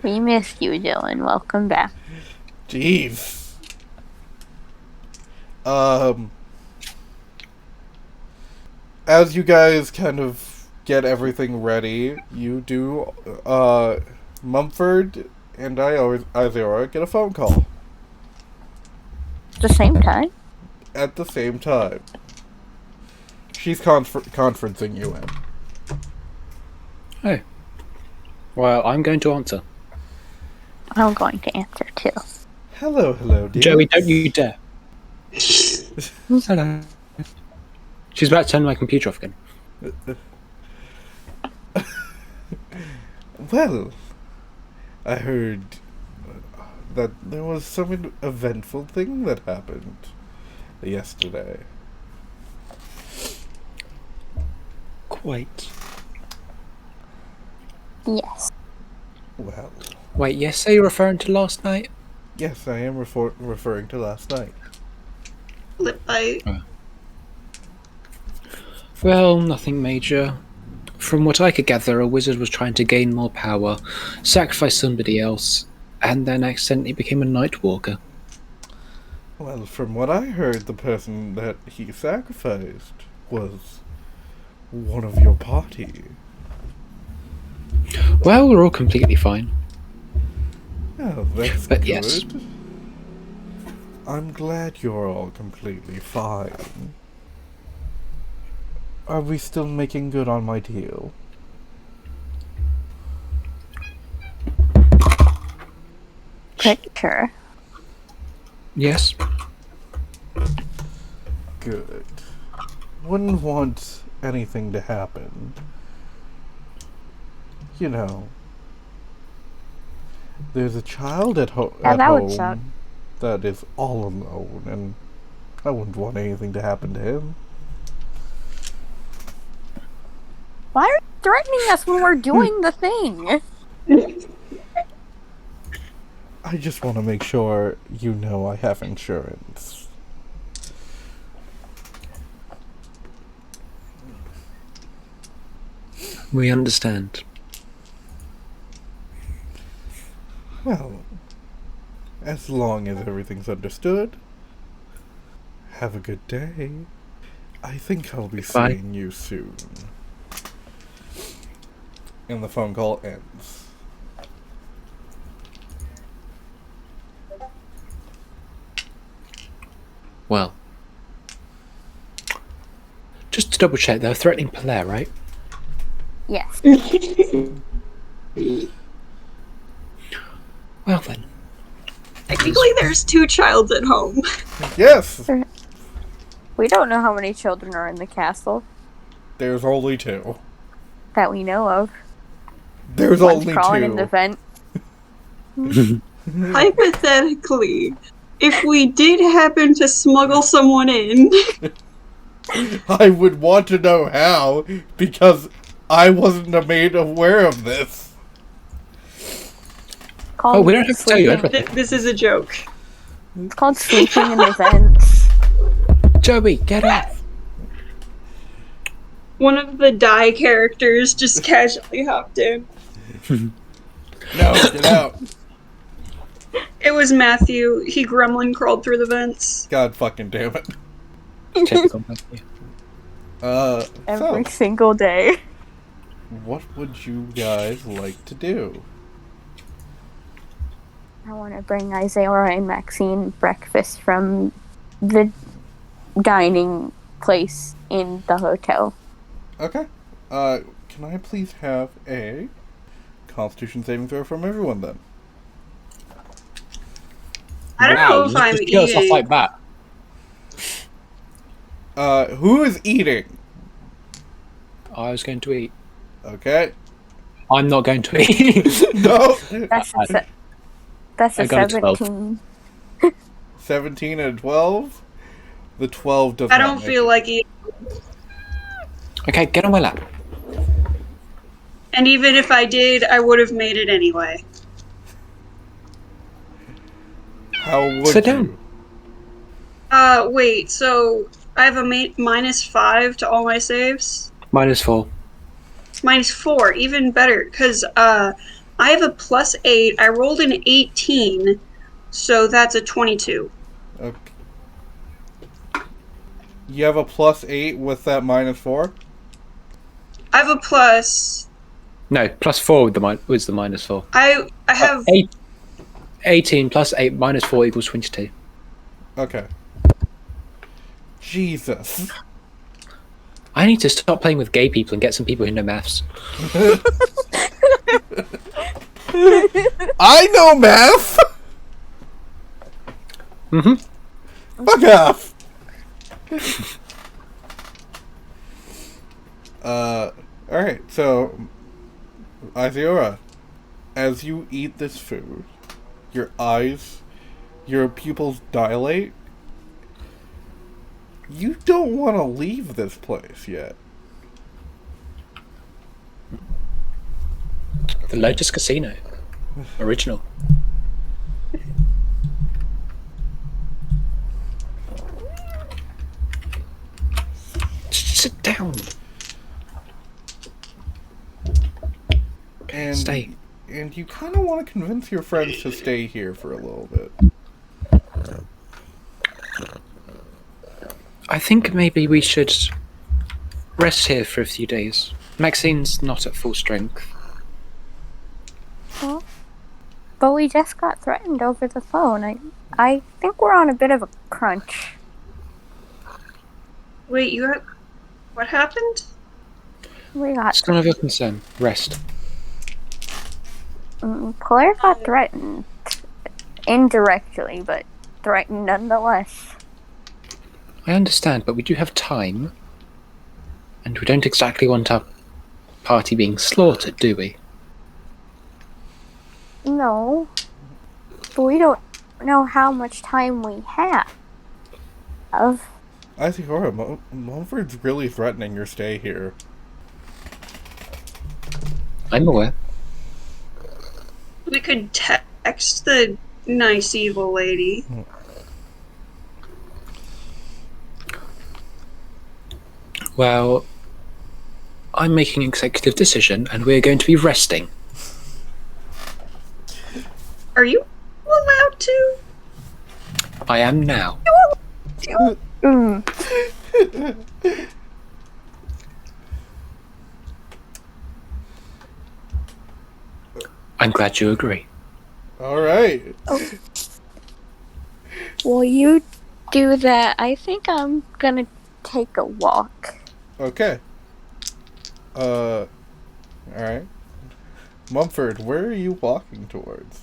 We missed you, Dylan. Welcome back. Jeez. As you guys kind of get everything ready, you do, Mumford and Isaora get a phone call At the same time? at the same time. She's conferencing you in. Oh. Well, I'm going to answer. I'm going to answer too. Hello, dear. Joey, don't you dare. Hello. She's about to turn my computer off again. Well, I heard that there was some eventful thing that happened yesterday. Quite. Yes. Well, Wait, yes, are you referring to last night? yes, I am referring to last night. Lip bite. Well, nothing major. From what I could gather, a wizard was trying to gain more power, sacrifice somebody else, and then accidentally became a night walker. Well, from what I heard, the person that he sacrificed was one of your party. Well, we're all completely fine. Oh, that's But good. yes. I'm glad you're all completely fine. Are we still making good on my deal? Pretty sure. Yes. Good. Wouldn't want anything to happen. You know, there's a child at, Yeah, at that would home suck. that is all alone, and I wouldn't want anything to happen to him. Why are you threatening us when we're doing the thing? I just want to make sure you know I have insurance. We understand. Well, as long as everything's understood, have a good day. I think I'll be Goodbye. seeing you soon. And the phone call ends. Well. Just to double check, they're threatening Polaire, right? Yes. Well then. Technically, there's 2 childs at home. Yes! We don't know how many children are in the castle There's only 2. that we know of. There's One's only crawling 2. in the vent. Hypothetically, if we did happen to smuggle someone in, I would want to know how, because I wasn't made aware of this. Oh, we don't have to tell you everything. this is a joke. It's called sleeping in the vents. Joey, get off! One of the die characters just casually hopped in. No, get out. It was Matthew. He gremlin crawled through the vents. God fucking damn it. Typical Matthew. Every So, single day. what would you guys like to do? I want to bring Isaora and Maxine breakfast from the dining place in the hotel. Okay. Can I please have a Constitution saving throw from everyone then? I don't know if you I'm just kill stuff eating. like that. Who is eating? I was going to eat. Okay. I'm not going to eat. No. That's a I got a 12. 17. 17 and 12. The 12 does I not don't make feel it. like eating. Okay, get on my lap. And even if I did, I would have made it anyway. How would Sit you? down. Wait, so I have a -5 to all my saves? -4. -4, even better, because I have a +8. I rolled an 18, so that's a 22. Okay. You have a +8 with that -4? I have a plus. No, +4 with was the -4. I have. 18 plus 8 minus 4 equals 22. Okay. Jesus. I need to stop playing with gay people and get some people who know maths. I know math! Mm-hmm. Fuck off! Alright, so Isaora, as you eat this food, your eyes, your pupils dilate. You don't want to leave this place yet. The Lotus Casino. Original. Just sit down. And Stay. And you kind of want to convince your friends to stay here for a little bit. I think maybe we should rest here for a few days. Maxine's not at full strength. Well, but we just got threatened over the phone. I think we're on a bit of a crunch. Wait, what happened? We got It's none of your concern. Rest. Claire got threatened. Indirectly, but threatened nonetheless. I understand, but we do have time. And we don't exactly want our party being slaughtered, do we? No. But we don't know how much time we have. Isaora, Mumford's really threatening your stay here. I'm aware. We could text the nice evil lady. Well, I'm making an executive decision, and we're going to be resting. Are you allowed to? I am now. I'm glad you agree. Alright. Will you do that? I think I'm gonna take a walk. Okay. Alright. Mumford, where are you walking towards?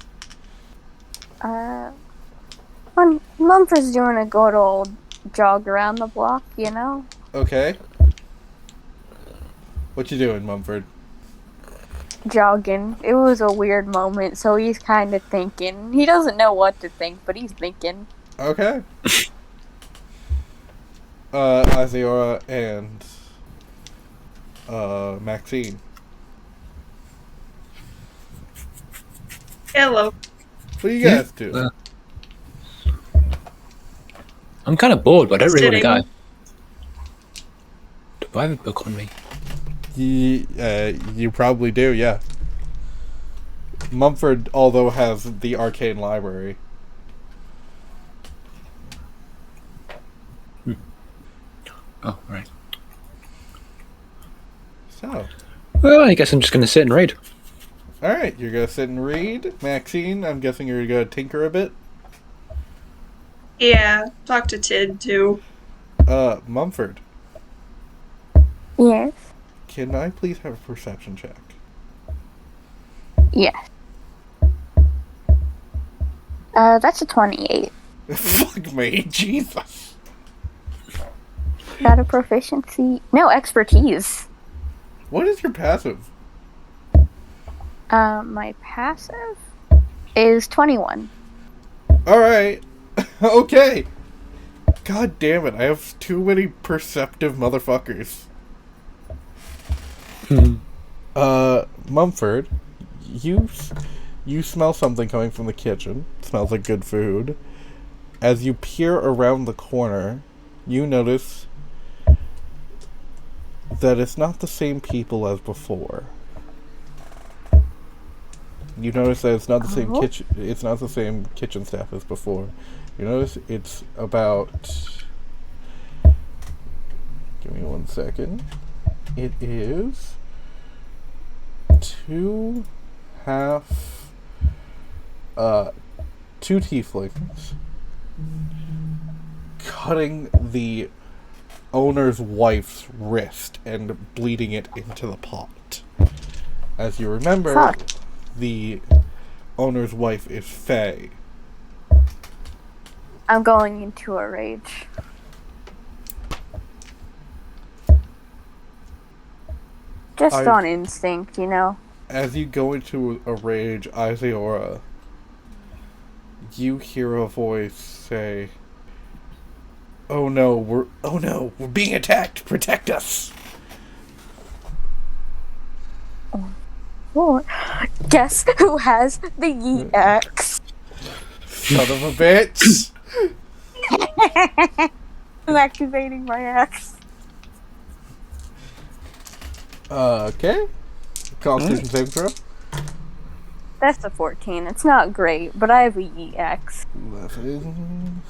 Mumford's doing a good old jog around the block, you know? Okay. What you doing, Mumford? Jogging. It was a weird moment, so he's kind of thinking. He doesn't know what to think, but he's thinking. Okay. Isaora and Maxine. Hello. What do you guys do? I'm kind of bored, but I don't really want to Sitting. go. Do I have a book on me? You probably do, yeah. Mumford, although, has the arcane library. Oh, right. So, Well, I guess I'm just going to sit and read. alright, you're gonna sit and read. Maxine, I'm guessing you're gonna tinker a bit. Yeah, talk to Tid too. Mumford, Yes. can I please have a perception check? Yes. That's a 28. Fuck me, Jesus. Got a proficiency? No, expertise. What is your passive? My passive is 21. Alright. Okay. God damn it, I have too many perceptive motherfuckers. Mumford, you smell something coming from the kitchen. It smells like good food. As you peer around the corner, you notice that it's not the same people as before. You notice that it's not the same kitchen. It's not the same kitchen staff as before. You notice it's about. Give me 1 second. It is two tieflings cutting the owner's wife's wrist and bleeding it into the pot. As you remember, Fuck. the owner's wife is Faye. I'm going into a rage. Just on instinct, you know? As you go into a rage, Isaora, You hear a voice say, "Oh no, we're being attacked. Protect us." Lord. Guess who has the EX? Son of a bitch. I'm activating my X. Okay. Constitution saving throw. That's a 14. It's not great, but I have a EX. 11.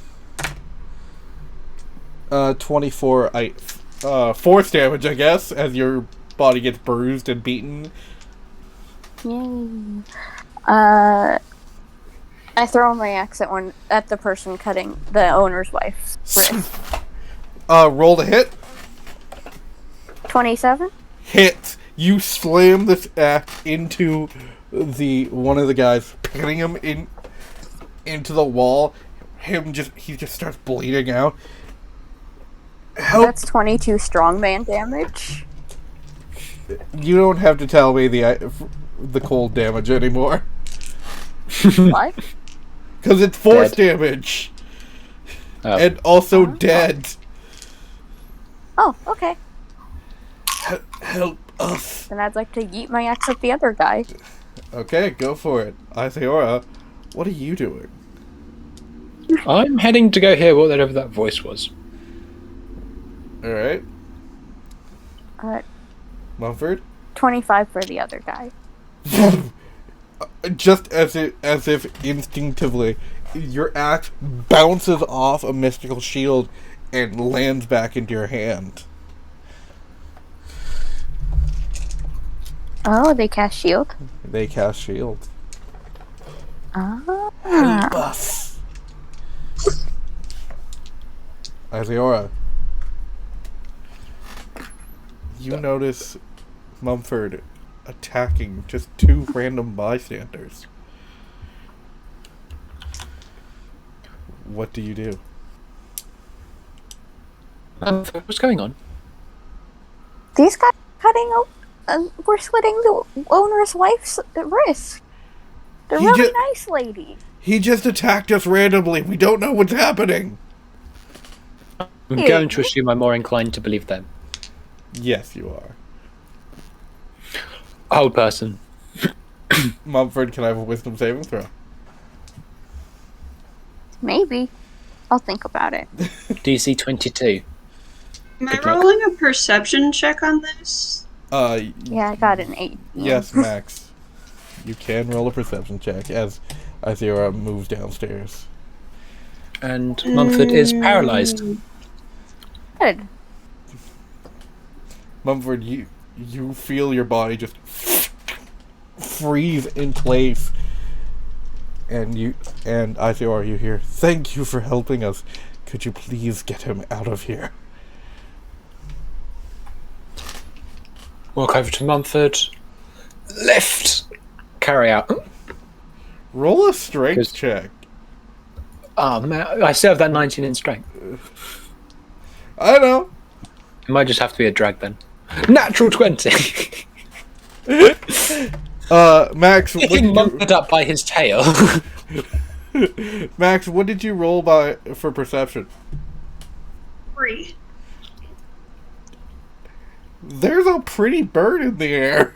24. Force damage, I guess, as your body gets bruised and beaten. Yay. I throw my axe at the person cutting the owner's wife's wrist. Roll to hit. 27? Hit. You slam this axe into one of the guys, pinning him into the wall. He just starts bleeding out. Help! That's 22 strongman damage. You don't have to tell me the cold damage anymore. What? Because it's force damage. Oh. And also dead. Oh, okay. Help us. Then I'd like to yeet my axe at the other guy. Okay, go for it. Isaora, what are you doing? I'm heading to go hear whatever that voice was. Alright. Mumford? 25 for the other guy. Just as if instinctively, your axe bounces off a mystical shield and lands back into your hand. Oh, they cast shield? They cast shield. Ah. Help us. Isaora, you notice Mumford attacking just two random bystanders. What do you do? What's going on? These guys we're slitting the owner's wife's wrist. They're really nice lady. He just attacked us randomly. We don't know what's happening. I'm going to assume I'm more inclined to believe them. Yes, you are. Old person. Mumford, can I have a wisdom saving throw? Maybe. I'll think about it. DC 22. Am I Good luck. rolling a perception check on this? Yeah, I got an 8. Yes, Max. You can roll a perception check as Isaora moves downstairs. And Mumford is paralyzed. Good. Mumford, you feel your body just freeze in place. And Isaora, you hear, "Thank you for helping us. Could you please get him out of here?" Walk over to Mumford. Lift! Carry out. Roll a strength check. Oh man, I still have that 19 in strength. I know. It might just have to be a drag then. Natural 20! Max, Picking Mumford up by his tail. Max, what did you roll for perception? 3. There's a pretty bird in the air.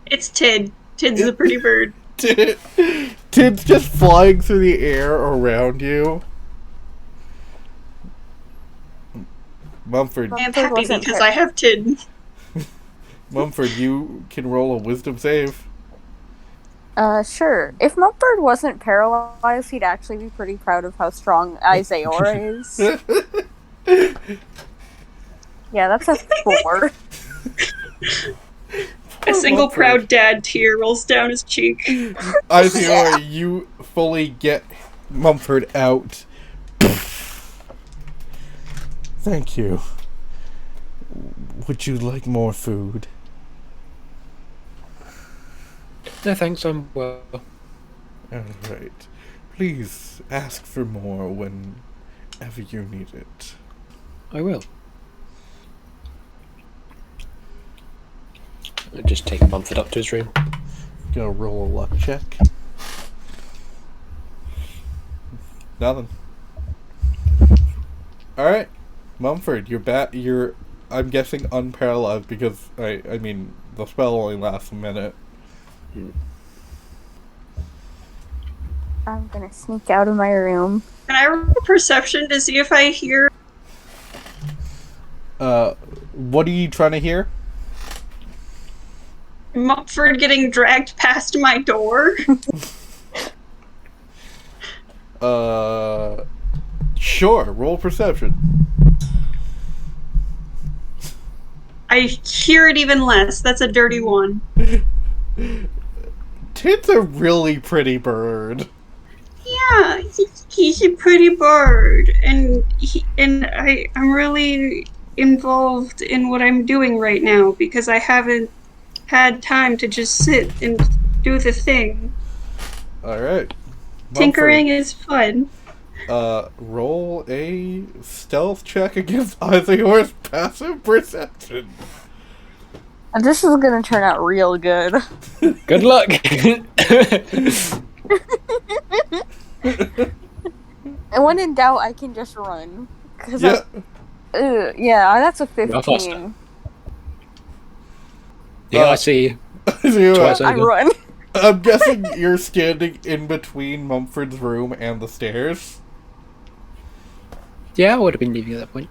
It's Tid. Tid's the pretty bird. Tid's just flying through the air around you. Mumford, I'm happy because I have Tid. Mumford, you can roll a wisdom save. Sure. If Mumford wasn't paralyzed, he'd actually be pretty proud of how strong Isaora is. Yeah, that's a 4. A single proud dad tear rolls down his cheek. Isaora, you fully get Mumford out. Thank you. Would you like more food? No thanks, I'm well. Alright. Please ask for more whenever you need it. I will. I'll just take Mumford up to his room. Gonna roll a luck check. Nothing. Alright. Mumford, you're I'm guessing unparalyzed because I mean the spell only lasts a minute. I'm gonna sneak out of my room. Can I roll perception to see if I hear? What are you trying to hear? Mumford getting dragged past my door. Sure. Roll perception. I hear it even less. That's a dirty one. Tit's a really pretty bird. Yeah, he's a pretty bird, and I'm really involved in what I'm doing right now because I haven't had time to just sit and do the thing. Alright. Tinkering is fun. Roll a stealth check against Isaora's passive perception. And this is gonna turn out real good. Good luck. And when in doubt, I can just run. Cause Yeah. yeah, that's a Go faster. 15. Yeah, I see you. Twice I over. run. I'm guessing you're standing in between Mumford's room and the stairs. Yeah, I would have been leaving at that point.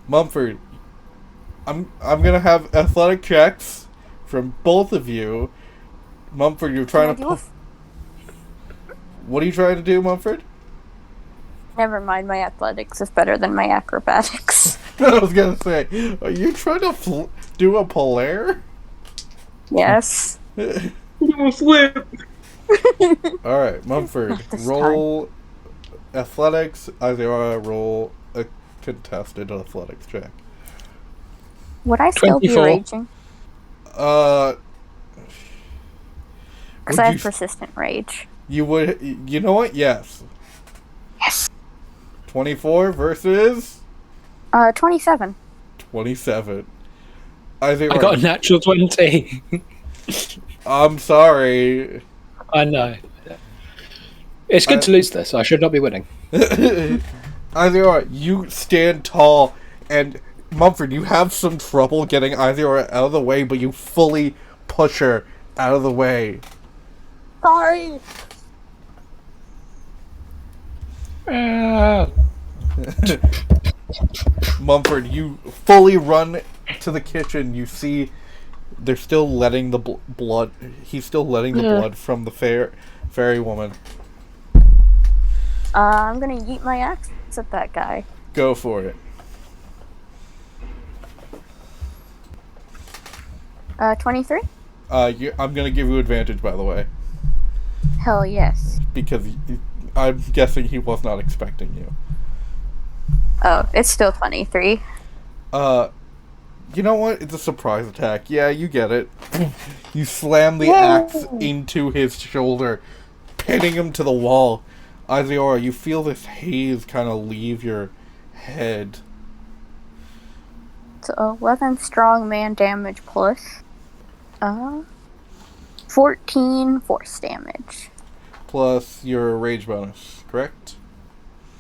Mumford, I'm gonna have athletic checks from both of you. Mumford, you're trying to pull. What are you trying to do, Mumford? Never mind, my athletics is better than my acrobatics. I was gonna say, are you trying to do a Polaire? Yes. Flip. Alright, Mumford, Not this roll athletics. Isaora, roll a contested athletics check. Would I still 24. be raging? Would Because I you have persistent rage. You would. You know what? Yes. Yes. 24 versus 27. 27. I got a natural 20. I'm sorry. I know. It's good to lose this. I should not be winning. Isaora, you stand tall, and Mumford, you have some trouble getting Isaora out of the way, but you fully push her out of the way. Sorry. Mumford, you fully run to the kitchen. You see they're still letting the blood. He's still letting the blood from the fairy woman. I'm gonna yeet my axe at that guy. Go for it. 23? I'm gonna give you advantage, by the way, Hell yes. because I'm guessing he was not expecting you. Oh, it's still 23. You know what? It's a surprise attack. Yeah, you get it. You slam the axe into his shoulder, pinning him to the wall. Isaora, you feel this haze kind of leave your head. So 11 strong man damage plus 14 force damage. Plus your rage bonus, correct?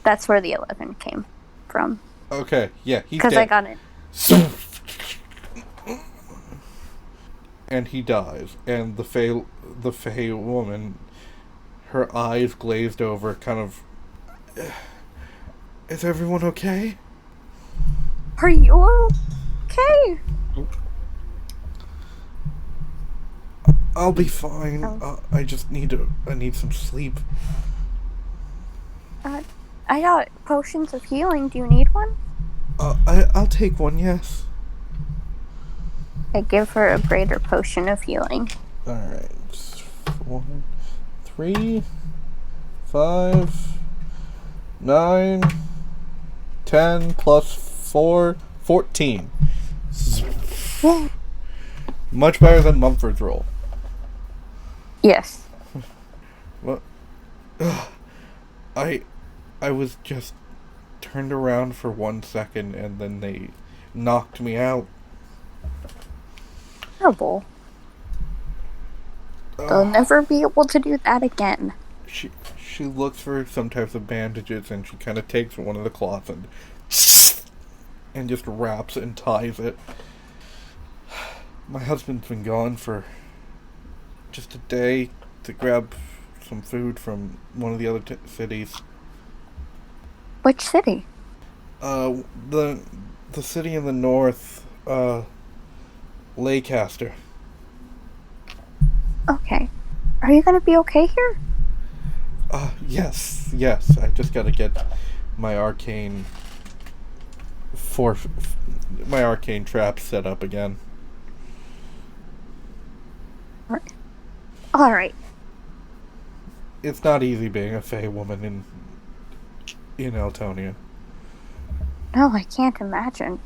That's where the 11 came from. Okay, yeah, he's Because dead. I got it. And he dies. And the Fey woman, her eyes glazed over, kind of... Is everyone okay? Are you okay? I'll be fine. Oh. I just need I need some sleep. I got potions of healing. Do you need one? I'll take one, yes. I give her a greater potion of healing. Alright. 1, 3, 5, 9, 10, plus 4, 14. Yeah. Much better than Mumford's roll. Yes. What? I was just turned around for 1 second and then they knocked me out. Terrible. They'll never be able to do that again. She looks for some types of bandages, and she kind of takes one of the cloths and just wraps it and ties it. My husband's been gone for just a day to grab some food from one of the other cities. Which city? The city in the north, Lancaster. Okay. Are you gonna be okay here? Yes. I just gotta get my arcane trap set up again. Alright. It's not easy being a Fey woman in Eltonia. No, I can't imagine.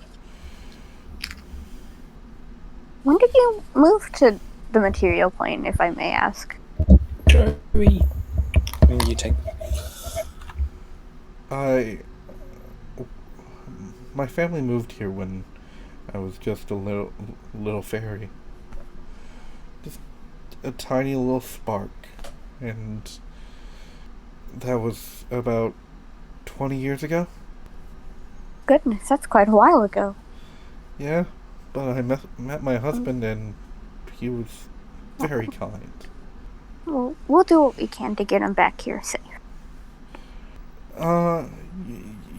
When did you move to the material plane, if I may ask? Joey, you take. My family moved here when I was just a little fairy. Just a tiny little spark. And that was about 20 years ago? Goodness, that's quite a while ago. Yeah, but I met my husband and he was very kind. Well, we'll do what we can to get him back here safe.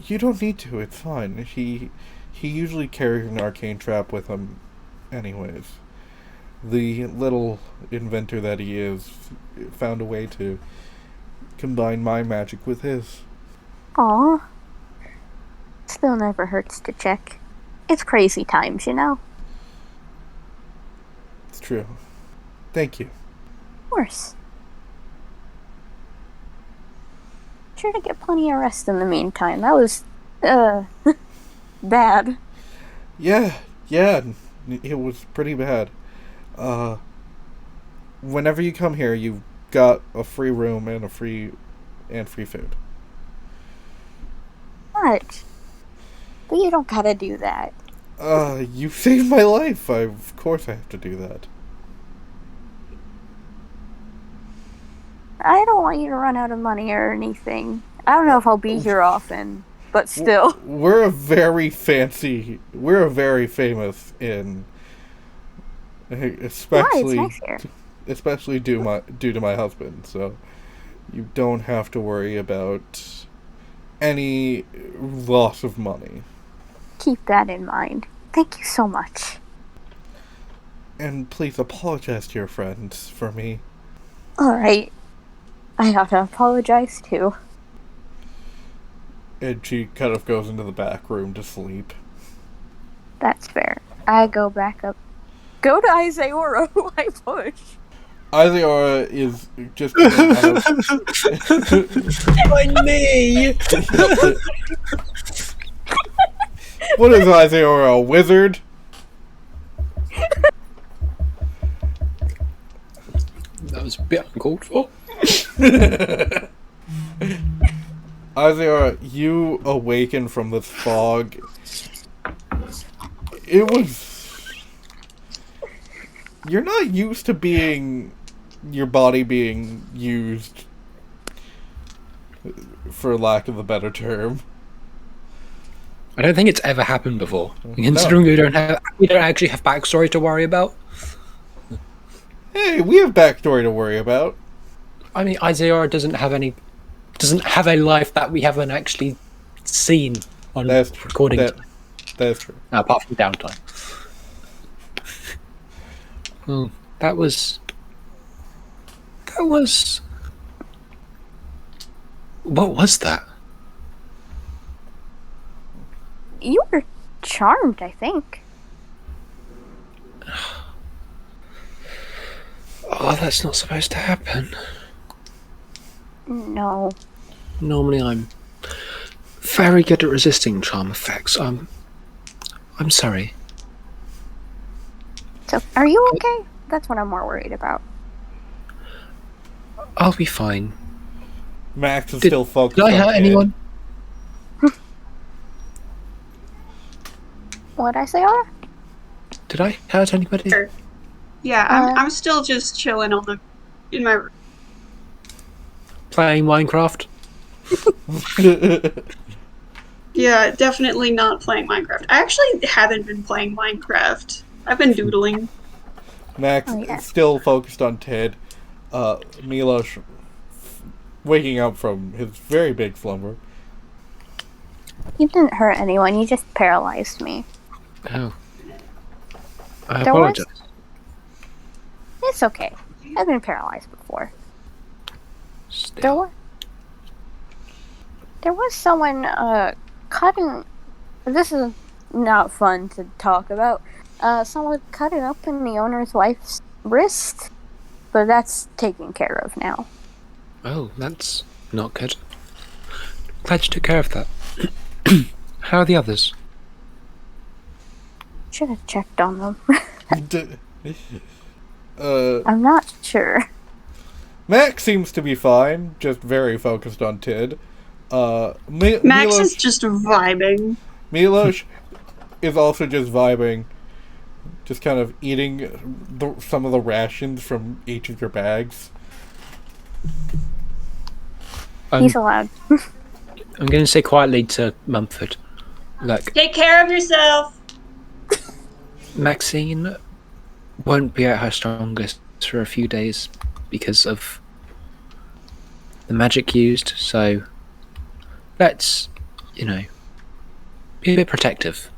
You don't need to, it's fine. He usually carries an arcane trap with him anyways. The little inventor that he is found a way to combine my magic with his. Aw. Still never hurts to check. It's crazy times, you know? It's true. Thank you. Of course. Sure to get plenty of rest in the meantime. That was, bad. Yeah, it was pretty bad. Whenever you come here, you've got a free room and free food. What? But you don't gotta do that. You saved my life. Of course I have to do that. I don't want you to run out of money or anything. I don't know if I'll be here often, but still. We're very famous in, especially, Why? It's nice here. especially due to my husband. So you don't have to worry about any loss of money. Keep that in mind. Thank you so much. And please apologize to your friends for me. Alright. I have to apologize too. And she kind of goes into the back room to sleep. That's fair. I go back up. Go to Isaora, who I push. Isaora is just My knee! What is Isaora, a wizard? That was a bit uncalled for. Isaora, you awaken from this fog. It was... You're not used to your body being used, for lack of a better term. I don't think it's ever happened before. Considering we don't actually have backstory to worry about. Hey, we have backstory to worry about. I mean, Isaora doesn't have a life that we haven't actually seen on recording. That is true. Apart from downtime. Well, that was. What was that? You were charmed, I think. Oh, that's not supposed to happen. No. Normally I'm very good at resisting charm effects. I'm sorry. So, are you okay? That's what I'm more worried about. I'll be fine. Max is still focused. Did I hurt anyone? What'd I say, Aura? Did I hurt anybody? Sure. Yeah, I'm still just chilling in my room. playing Minecraft. Yeah, definitely not playing Minecraft. I actually haven't been playing Minecraft. I've been doodling. Max Oh, yeah. is still focused on Ted. Milos waking up from his very big slumber. You didn't hurt anyone, you just paralyzed me. Oh. I There was- apologize. It's okay. I've been paralyzed before. Still. There was someone cutting. This is not fun to talk about. Someone cutting open the owner's wife's wrist, but that's taken care of now. Oh, that's not good. Glad you took care of that. How are the others? Should have checked on them. uh, I'm not sure. Max seems to be fine, just very focused on Ted. Max is just vibing. Milos is also just vibing, just kind of eating some of the rations from each of your bags. He's allowed. I'm going to say quietly to Mumford, look, Take care of yourself. Maxine won't be at her strongest for a few days because of the magic used, so let's, be a bit protective.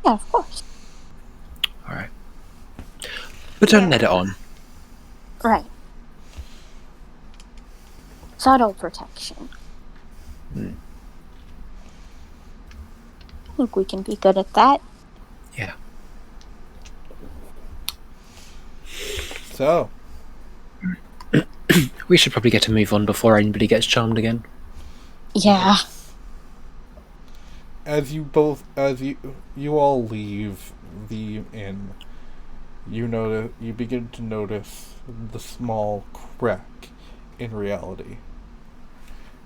Yeah, of course. Alright. But don't let it on. Right. Subtle protection. I think we can be good at that. Yeah. So, We should probably get a move on before anybody gets charmed again. Yeah. as you all leave the inn, you begin to notice the small crack in reality.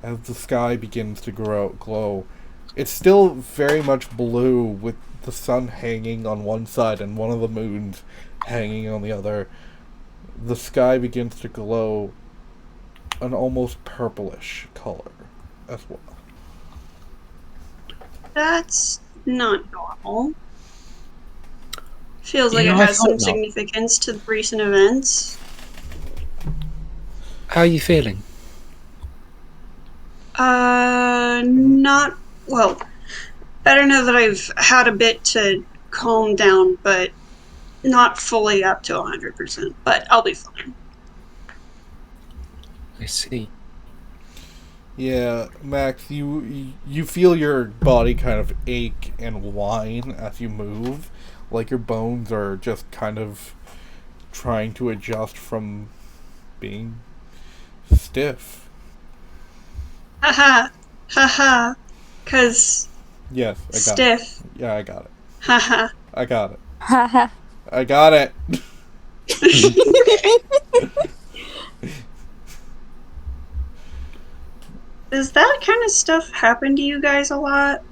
As the sky begins to glow, it's still very much blue with the sun hanging on one side and one of the moons hanging on the other. The sky begins to glow an almost purplish color as well. That's not normal. Feels like You it know, I has thought some not. significance to recent events. How are you feeling? Not well. I don't know that I've had a bit to calm down, but not fully up to 100%. But I'll be fine. I see. Yeah, Max, you feel your body kind of ache and whine as you move, like your bones are just kind of trying to adjust from being stiff. Haha, haha. 'Cause Yes, I got stiff. it. Yeah, I got it. Haha. I got it. Haha. I got it. Does that kind of stuff happen to you guys a lot?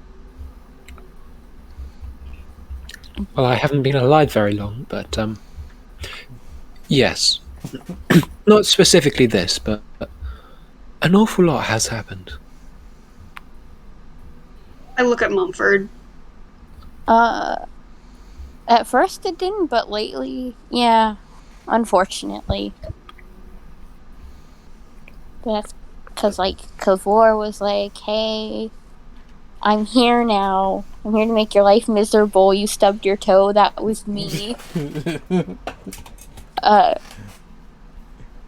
Well, I haven't been alive very long, but, yes. Not specifically this, but an awful lot has happened. I look at Mumford. At first it didn't, but lately, yeah, unfortunately. That's because, Kavor was like, hey, I'm here now. I'm here to make your life miserable. You stubbed your toe. That was me.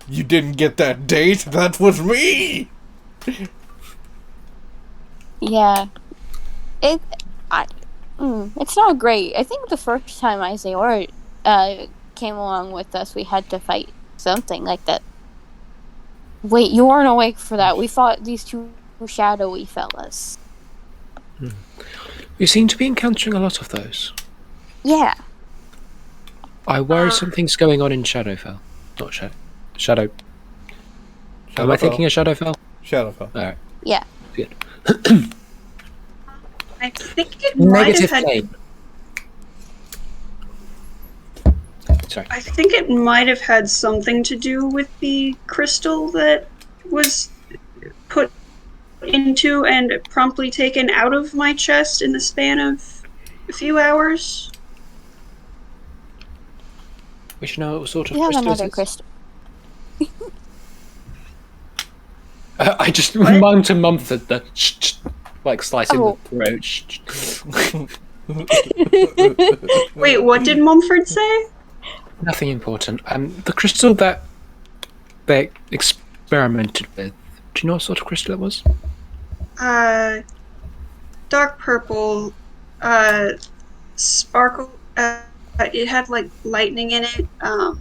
You didn't get that date? That was me! Yeah. It's not great. I think the first time Isaora came along with us, we had to fight something like that. Wait, you weren't awake for that. We fought these two shadowy fellas. We seem to be encountering a lot of those. Yeah. I worry something's going on in Shadowfell. Not Shadow. Am I thinking of Shadowfell? Shadowfell. Alright, Yeah. good. I think it might Negative have had. plane. Sorry. I think it might have had something to do with the crystal that was put into and promptly taken out of my chest in the span of a few hours. We should know what sort of You have crystal another it is. crystal. I just What? mime to Mumford the like slicing Oh. the throat. Wait, what did Mumford say? Nothing important. The crystal that they experimented with. Do you know what sort of crystal it was? Dark purple, sparkle. It had like lightning in it. I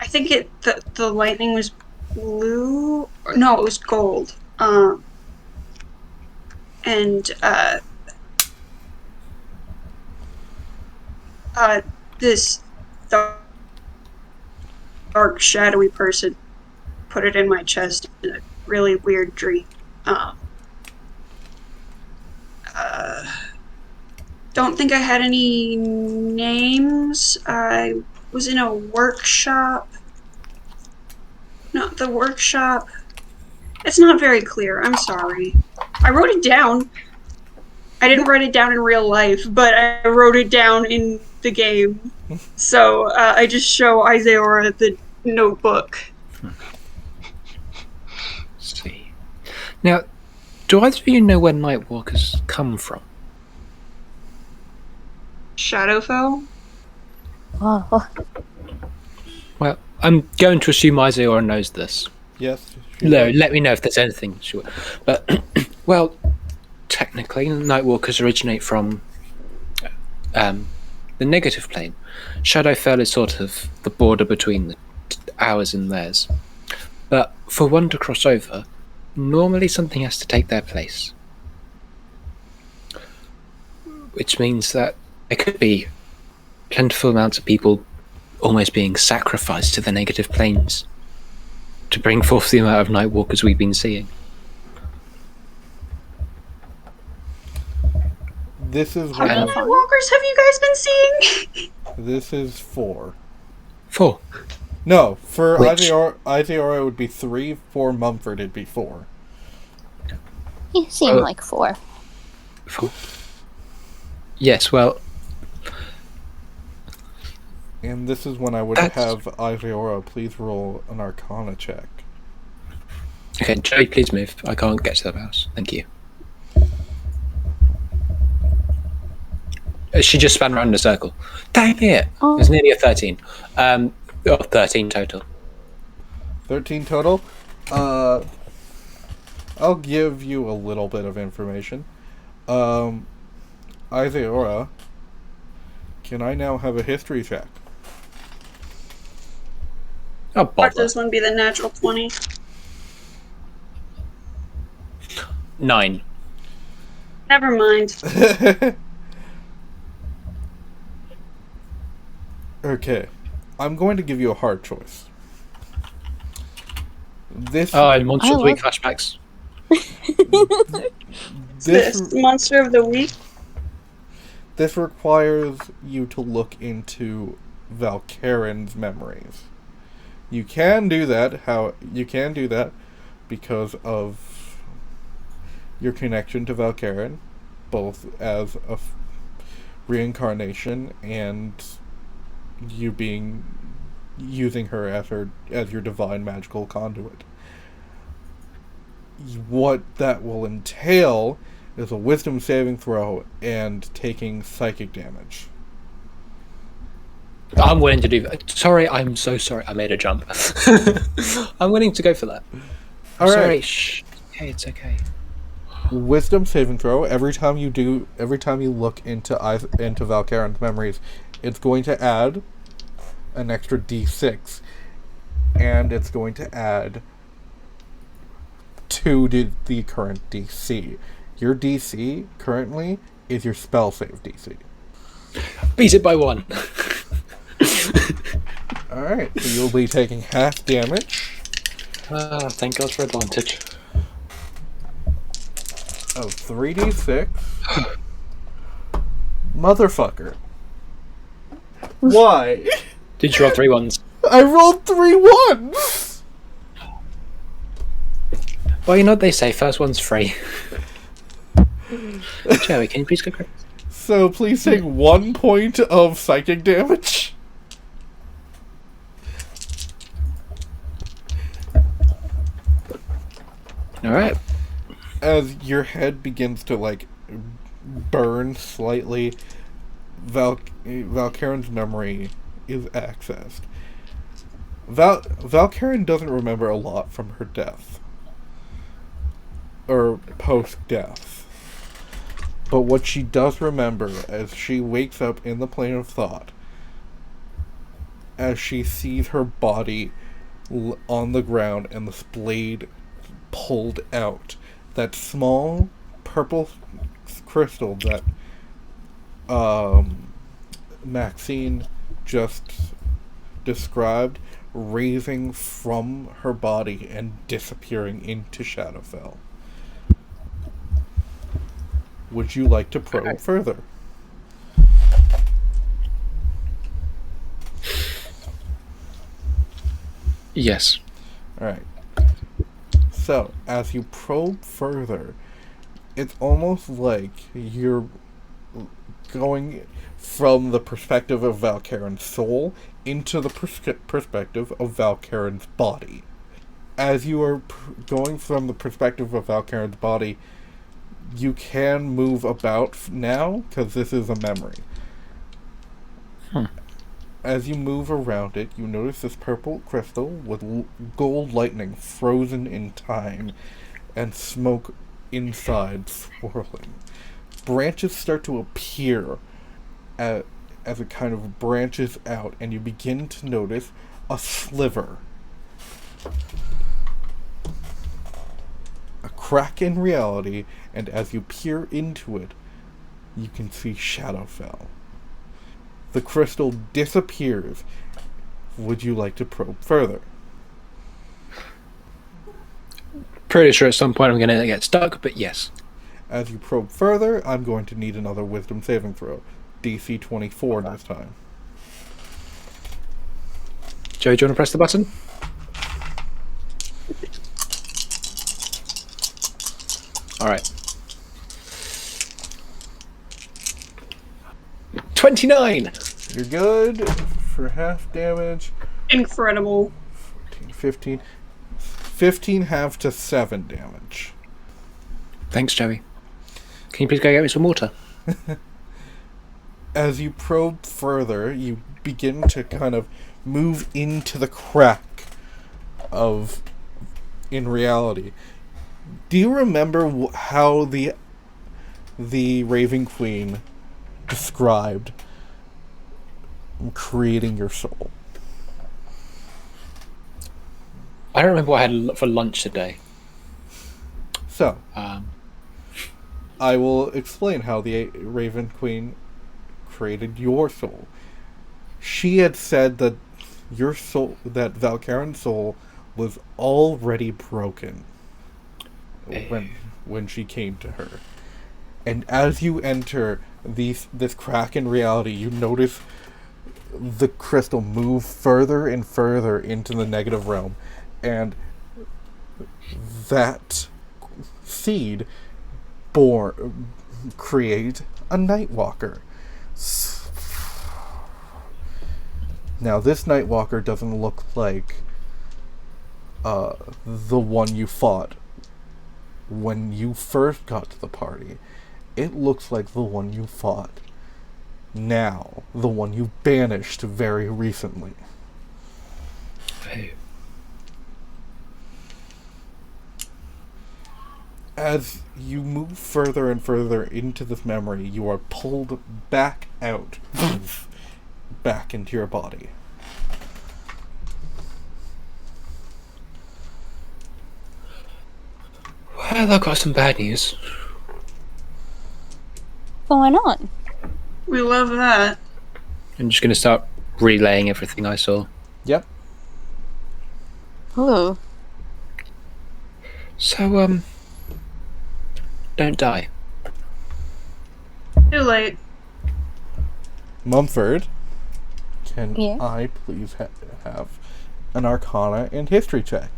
think the lightning was blue. No, it was gold. And this dark, shadowy person put it in my chest in a really weird dream. Don't think I had any names. I was in a workshop. No, the workshop. It's not very clear. I'm sorry. I wrote it down. I didn't write it down in real life, but I wrote it down in the game. So I just show Isaora the notebook. Let's see. Now, do either of you know where Nightwalkers come from? Shadowfell? Oh, Well, I'm going to assume Isaora knows this. Yes. No, let me know if there's anything. Sure. But, well, technically, Nightwalkers originate from the negative plane. Shadowfell is sort of the border between ours and theirs. But for one to cross over, normally something has to take their place. Which means that there could be plentiful amounts of people almost being sacrificed to the negative planes to bring forth the amount of Nightwalkers we've been seeing. This is How what many Nightwalkers have you guys been seeing? this is 4. 4. No, for Which? Isaora it would be 3. For Mumford it'd be 4. you seem like 4. 4. Yes, well, And this is when I would That's- have Isaora please roll an Arcana check. okay, Joey, please move. I can't get to the house. Thank you. She just span around in a circle. Dang it! Oh. It's nearly a 13. 13 total. 13 total. I'll give you a little bit of information. Isaora, can I now have a history check? Oh, Let bother. this one be the natural 20. 9. Never mind. Okay. I'm going to give you a hard choice. This Oh, Monster of the I Week flashbacks. This monster of the week. This requires you to look into Valkaren's memories. You can do that. Because of your connection to Valkaren, both as a reincarnation and you using her as your divine magical conduit. What that will entail is a wisdom saving throw and taking psychic damage. I'm willing to do that. Sorry, I'm so sorry. I made a jump. I'm willing to go for that. All right. Sorry. Shh. Okay, it's okay. Wisdom saving throw. Every time you look into Valkaren's memories, it's going to add an extra d6, and it's going to add 2 to the current DC. Your DC currently is your spell save DC. Beat it by 1. All right, so you'll be taking half damage Thank God for advantage. of 3d6. Motherfucker. Why? Did you roll 3 ones? I rolled 3 1s! Well, you know what they say, first one's free. Joey, can you please go quick? So please take 1 point of psychic damage. Alright. As your head begins to, like, burn slightly, Valkaren's memory is accessed. Valkaren doesn't remember a lot from her death. Or post-death. But what she does remember as she wakes up in the plane of thought, as she sees her body on the ground and this blade pulled out, that small purple crystal that Maxine just described raising from her body and disappearing into Shadowfell. Would you like to probe further? Yes. Alright. So, as you probe further, it's almost like you're going from the perspective of Valkaren's soul into the perspective of Valkaren's body. As you are going from the perspective of Valkaren's body, you can move about now, because this is a memory. As you move around it, you notice this purple crystal with gold lightning frozen in time, and smoke inside swirling. Branches start to appear as it kind of branches out, and you begin to notice a sliver. A crack in reality, and as you peer into it, you can see Shadowfell. The crystal disappears. Would you like to probe further? Pretty sure at some point I'm going to get stuck, but yes. As you probe further, I'm going to need another wisdom saving throw. DC 24 this time. Joey, do you want to press the button? Alright. 29! You're good for half damage. Incredible. 14, 15. 15 half to 7 damage. Thanks, Joey. Can you please go get me some water? As you probe further, you begin to kind of move into the crack of in reality. Do you remember how the Raven Queen described creating your soul? I don't remember what I had for lunch today. So, I will explain how the Raven Queen created your soul. She had said that your soul, that Valkaren's soul, was already broken when she came to her. And as you enter this crack in reality, you notice the crystal move further and further into the negative realm, and that seed create a Nightwalker. Now, this Nightwalker doesn't look like the one you fought when you first got to the party. It looks like the one you fought now, the one you banished very recently. Hey. As you move further and further into this memory, you are pulled back out, back into your body. Well, I've got some bad news. What's going on? We love that. I'm just going to start relaying everything I saw. Yep. Ooh. So, don't die. Too late. Mumford, can Yeah? I please have an Arcana and History check?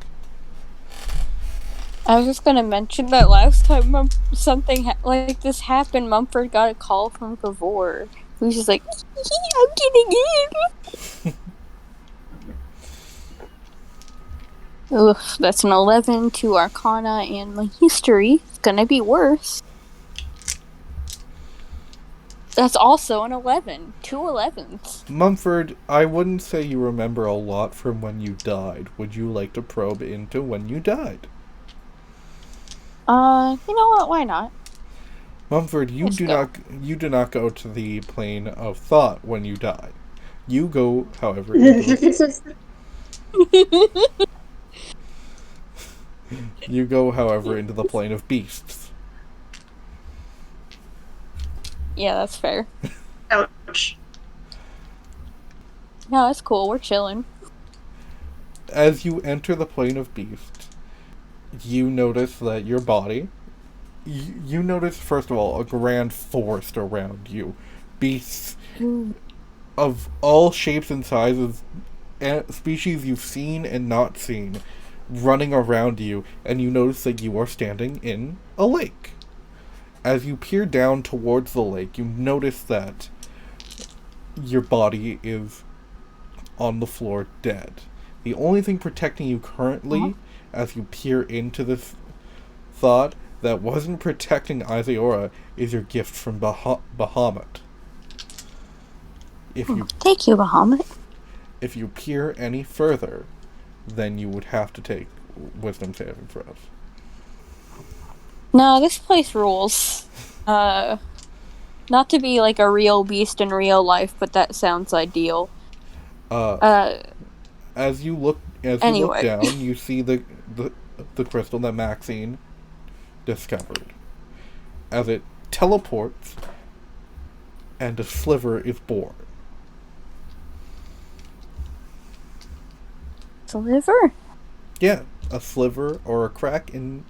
I was just gonna mention that last time something like this happened, Mumford got a call from Gavor. He was just like, I'm getting in! Oof, that's an 11 to Arcana and my history. It's gonna be worse. That's also an 11. 2 11s. Mumford, I wouldn't say you remember a lot from when you died. Would you like to probe into when you died? You know what? Why not? Mumford, you Let's do go. not go to the plane of thought when you die. You go, however, into the, you go, however, into the plane of beasts. Yeah, that's fair. Ouch. No, that's cool. We're chilling. As you enter the plane of beasts, you notice that your body. You notice, first of all, a grand forest around you. Beasts of all shapes and sizes, species you've seen and not seen, running around you, and you notice that you are standing in a lake. As you peer down towards the lake, you notice that your body is on the floor dead. The only thing protecting you currently, as you peer into this thought, that wasn't protecting Isaora, is your gift from Bahamut. Thank you, Bahamut. If you peer any further, then you would have to take wisdom saving throws. No, this place rules. Not to be like a real beast in real life, but that sounds ideal. As you look Anyway. down, you see the crystal that Maxine discovered. As it teleports, and a sliver is born. Sliver? Yeah, a sliver or a crack in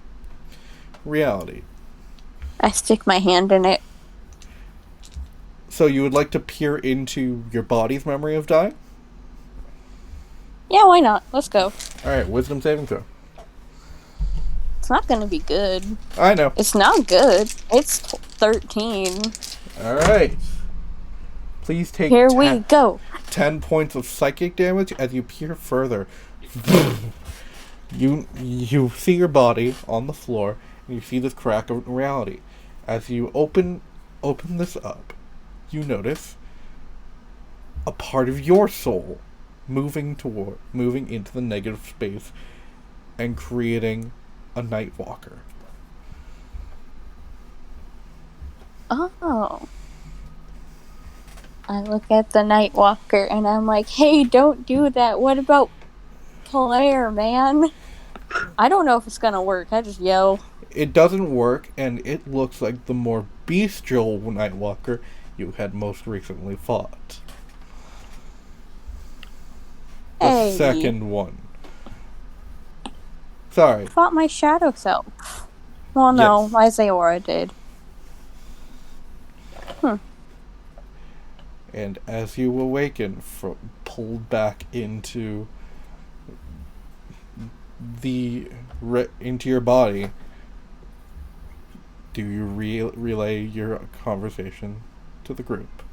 reality. I stick my hand in it. So you would like to peer into your body's memory of dying? Yeah, why not? Let's go. Alright, wisdom saving throw. It's not gonna be good. I know. It's not good. It's 13. Alright. Please take Here we go. 10 points of psychic damage as you peer further. You see your body on the floor, and you see this crack of reality. As you open this up, you notice a part of your soul moving into the negative space and creating a Nightwalker. Oh. I look at the Nightwalker and I'm like, hey, don't do that. What about Player, man? I don't know if it's gonna work. I just yell. It doesn't work, and it looks like the more bestial Nightwalker you had most recently fought. The second one. Sorry. Fought my shadow self. Well, no, Yes. Isaora did. And as you awaken, pulled back into into your body, do you relay your conversation to the group?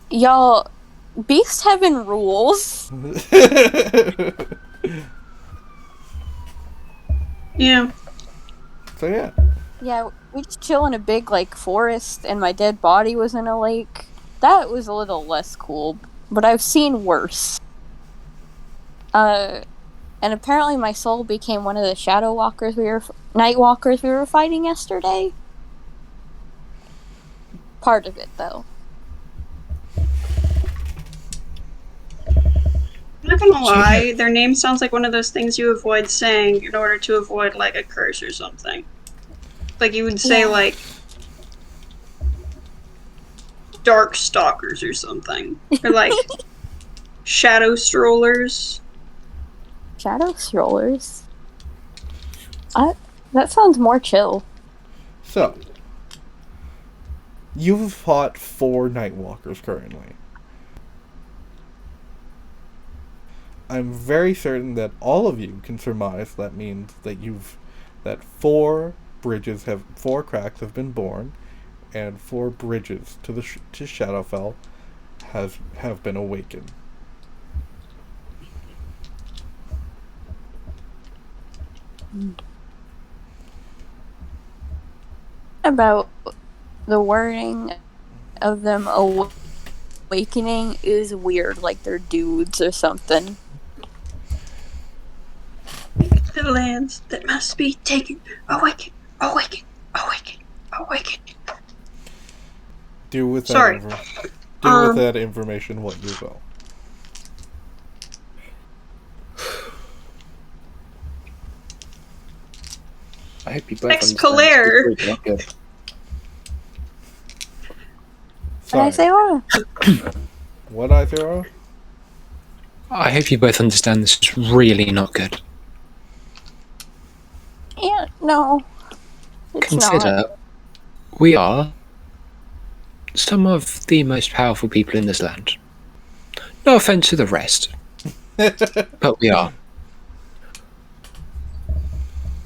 Y'all, Beast Heaven rules. Yeah. So yeah. Yeah, we just chill in a big, like, forest, and my dead body was in a lake. That was a little less cool, but I've seen worse. And apparently my soul became one of the Shadow Walkers Nightwalkers we were fighting yesterday. Part of it, though. I'm not gonna lie, their name sounds like one of those things you avoid saying in order to avoid, like, a curse or something. Like, you would say, like, Dark Stalkers or something. Or, like, Shadow Strollers. Shadow Strollers? That sounds more chill. So, you've fought 4 Nightwalkers currently. I'm very certain that all of you can surmise that means that 4 cracks have been born, and 4 bridges to Shadowfell have been awakened. About the wording of them awakening is weird, like they're dudes or something. The lands that must be taken, awaken, awaken, awaken, awaken. Do with Sorry. that information what you will. I hope you both Ex-Polaire. understand. It's not good. And Sorry. Isaora. What, Isaora? I hope you both understand this is really not good. Yeah, no. It's Consider, not. we are some of the most powerful people in this land. No offense to the rest, but we are.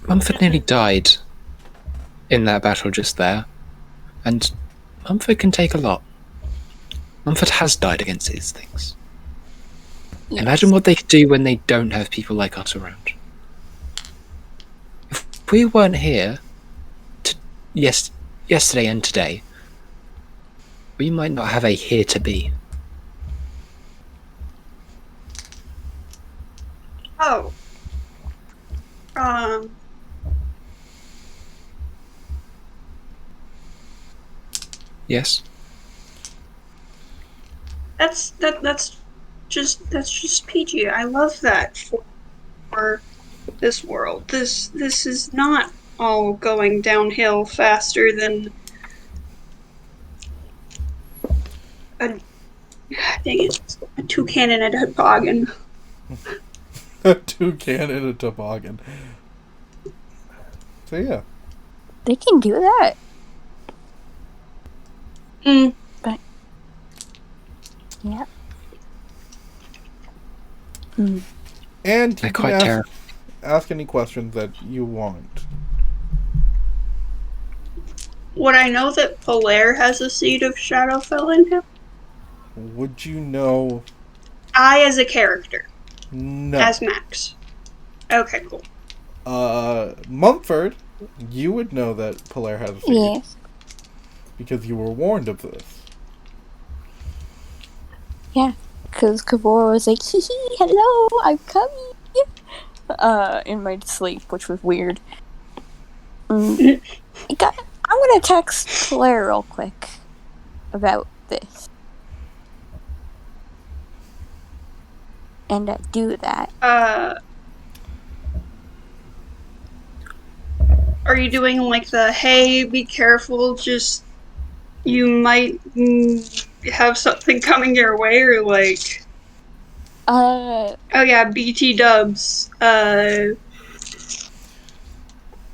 Mumford nearly died in that battle just there, and Mumford can take a lot. Mumford has died against these things. Yes. Imagine what they could do when they don't have people like us around. If we weren't here yesterday and today, we might not have a here to be. Oh. Yes? That's just PG. I love that for this world. This is not all going downhill faster than a toucan and a toboggan. A toucan in a toboggan. So yeah. They can do that. But yeah. And They're you quite can terrible. ask any questions that you want. Would I know that Polaire has a seed of Shadowfell in him? Would you know? I as a character. No. As Max. Okay, cool. Mumford, you would know that Polaire has a seed. Yes. Because you were warned of this. Yeah. Because Kabor was like, hee hee, hello, I'm coming. In my sleep, which was weird. I'm gonna text Claire real quick about this. And do that. Are you doing like the, hey, be careful, just, you might have something coming your way, or like, oh yeah, BT dubs, the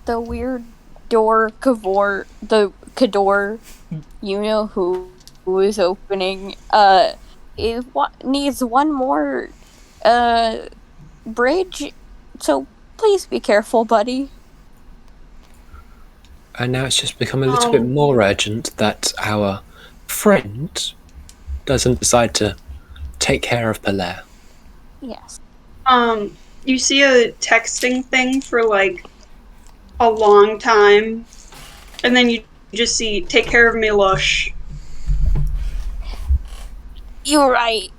weird Kador, you know who is opening, needs one more, bridge, so please be careful, buddy. And now it's just become a little bit more urgent that our friend doesn't decide to take care of Polaire. Yes. You see a texting thing for like a long time, and then you just see, take care of me, Lush. You're right.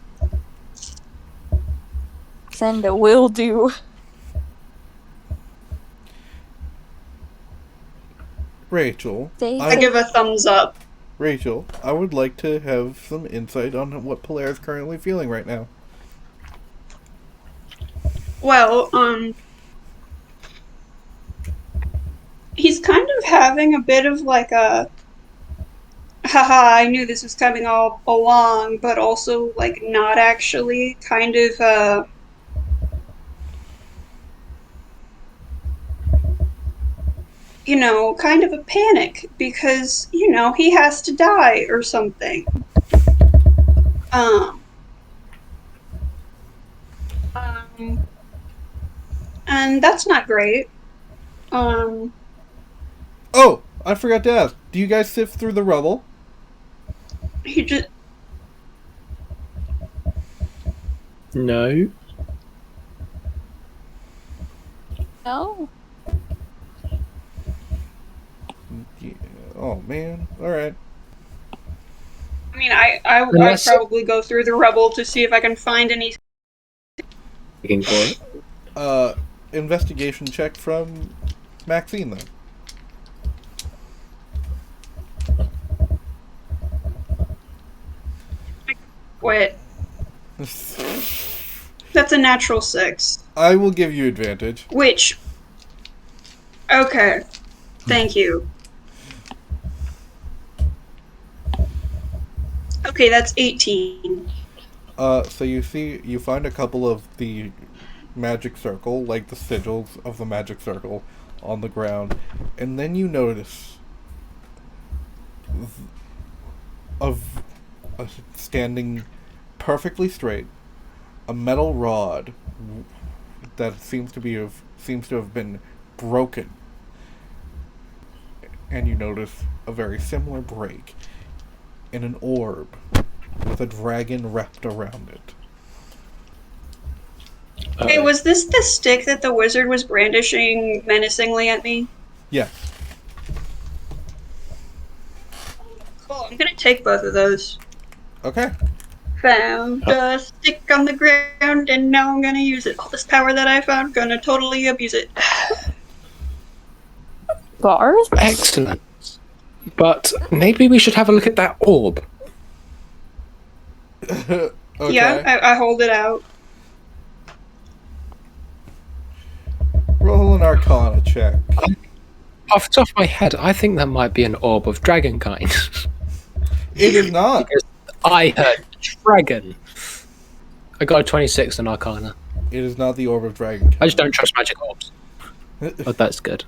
Send a will do. Rachel, I give a thumbs up. Rachel, I would like to have some insight on what Polaire is currently feeling right now. Well, he's kind of having a bit of like a, haha, I knew this was coming all along, but also like not actually, kind of you know, kind of a panic because, you know, he has to die or something. And that's not great. Oh, I forgot to ask. Do you guys sift through the rubble? He just No. No. Yeah. Oh man. All right. I mean, I'd Unless- probably go through the rubble to see if I can find any. Looking for it. Investigation check from Maxine then. Quit. That's a natural 6. I will give you advantage. Which. Okay. Thank you. Okay, that's 18. So you find a couple of the magic circle, like the sigils of the magic circle, on the ground, and then you notice standing perfectly straight, a metal rod that seems to have been broken, and you notice a very similar break in an orb with a dragon wrapped around it. Hey, was this the stick that the wizard was brandishing menacingly at me? Yeah. Cool, I'm gonna take both of those. Okay. Found a stick on the ground and now I'm gonna use it. All this power that I found, gonna totally abuse it. Bars? Excellent. But maybe we should have a look at that orb. Okay. Yeah, I hold it out. Roll an Arcana check. Off the top of my head, I think that might be an orb of dragon kind. It is not. Because I heard dragon. I got a 26 in Arcana. It is not the orb of dragon. I just don't trust magic orbs. But that's good.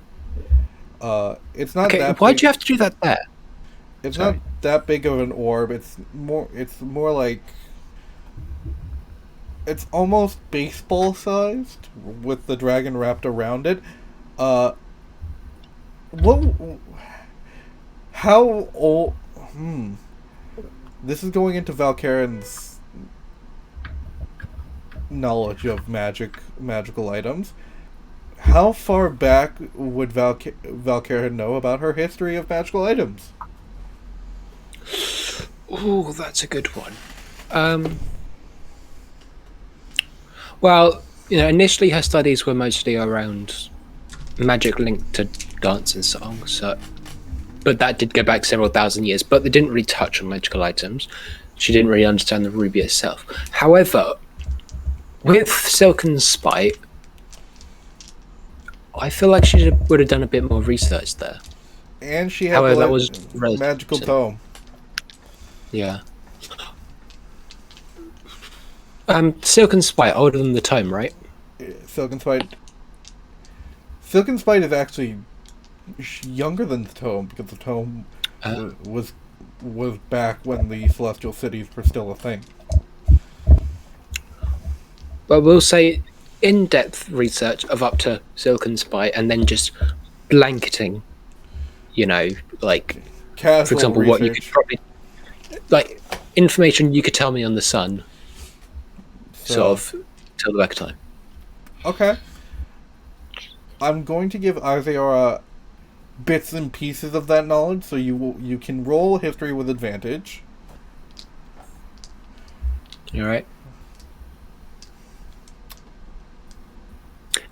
It's not Okay, that. why'd big. you have to do that there? It's Sorry. not that big of an orb. It's more like. It's almost baseball sized with the dragon wrapped around it. What? How old? This is going into Valkaren's knowledge of magical items. How far back would Valkaren know about her history of magical items? Ooh, that's a good one. Well, initially her studies were mostly around magic linked to dance and song, but that did go back several thousand years, but they didn't really touch on magical items. She didn't really understand the ruby itself. However, with Silken Spite, I feel like she would have done a bit more research there. And she had However, the that was magical relative. tome. Yeah. Silken Spite, older than the tome, right? Silken Spite. Silken Spite is actually younger than the tome because the tome was back when the celestial cities were still a thing. But we'll say in-depth research of up to Silken Spite, and then just blanketing, like, Casual for example, research. what you could probably, like, information you could tell me on the sun, sort of, till the back of time. Okay. I'm going to give Isaora bits and pieces of that knowledge, so you can roll history with advantage. You alright?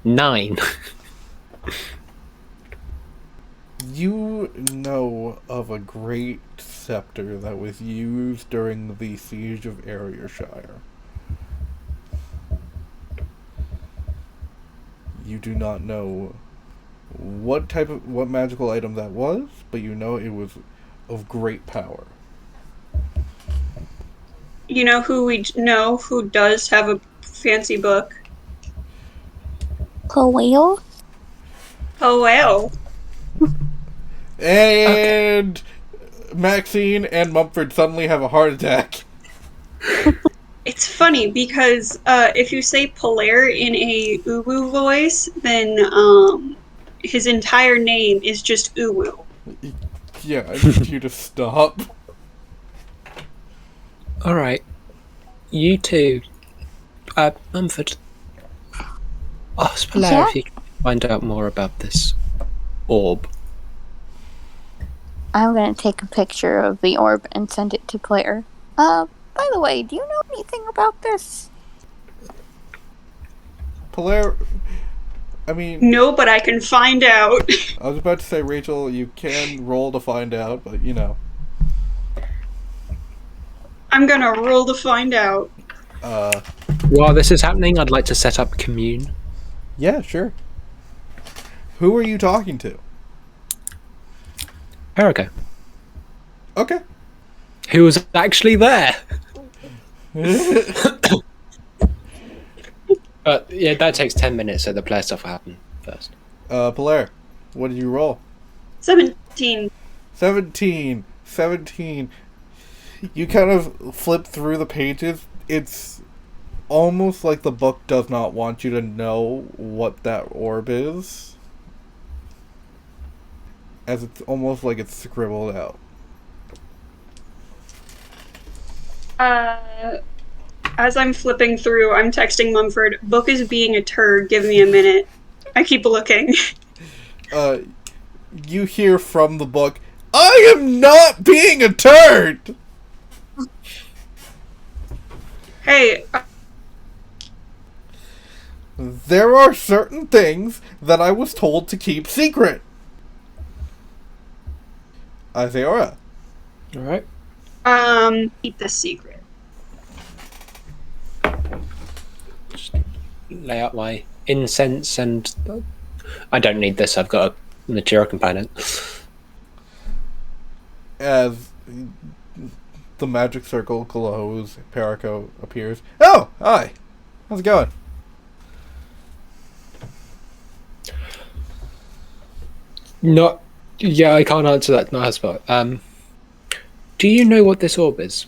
9. You know of a great scepter that was used during the siege of Ayrshire. You do not know what magical item that was, but you know it was of great power. You know who we know who does have a fancy book? Coelho? Oh well. And Maxine and Mumford suddenly have a heart attack. It's funny because if you say Polaire in a Uwu voice, then his entire name is just Uwu. Yeah, I need you to stop. All right, you two, Mumford. Ask Polaire Yeah? if you can find out more about this orb. I'm gonna take a picture of the orb and send it to Claire. By the way, do you know anything about this? Polaire, I mean, No, but I can find out. I was about to say, Rachel, you can roll to find out, but you know. I'm gonna roll to find out. While this is happening, I'd like to set up commune. Yeah, sure. Who are you talking to? Perico, Okay. who was actually there. But yeah, that takes 10 minutes, so the player stuff will happen first. Polaire, what did you roll? 17. 17. 17. You kind of flip through the pages. It's almost like the book does not want you to know what that orb is. As it's almost like it's scribbled out. As I'm flipping through, I'm texting Mumford, book is being a turd, give me a minute. I keep looking. You hear from the book, I am not being a turd! Hey, There are certain things that I was told to keep secret. Isaora. All right. keep this secret. Just lay out my incense and... I don't need this, I've got a material component. As the magic circle glows, Perico appears. Oh, hi. How's it going? Not... Yeah, I can't answer that. Not spot. Do you know what this orb is?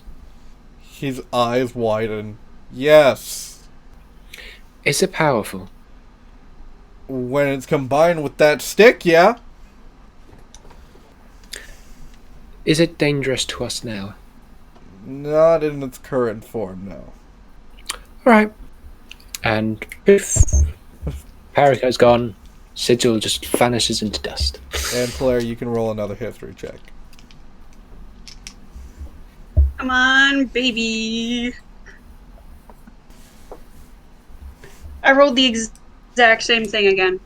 His eyes widen. Yes. Is it powerful? When it's combined with that stick, yeah. Is it dangerous to us now? Not in its current form, no. Alright. And poof. Perico's gone. Sigil just vanishes into dust. And Polaire, you can roll another history check. Come on, baby. I rolled the exact same thing again.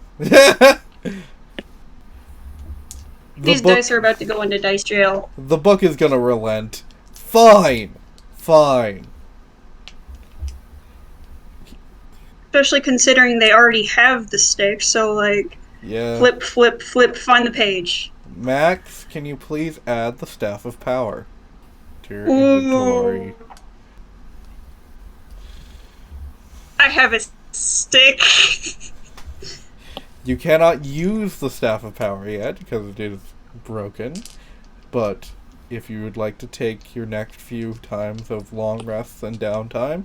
These dice are about to go into dice jail. The book is gonna relent. Fine. Fine. Especially considering they already have the stick, so like, Yeah. flip, flip, flip, find the page. Max, can you please add the Staff of Power to your inventory? I have a stick. You cannot use the Staff of Power yet because it is broken, but if you would like to take your next few times of long rests and downtime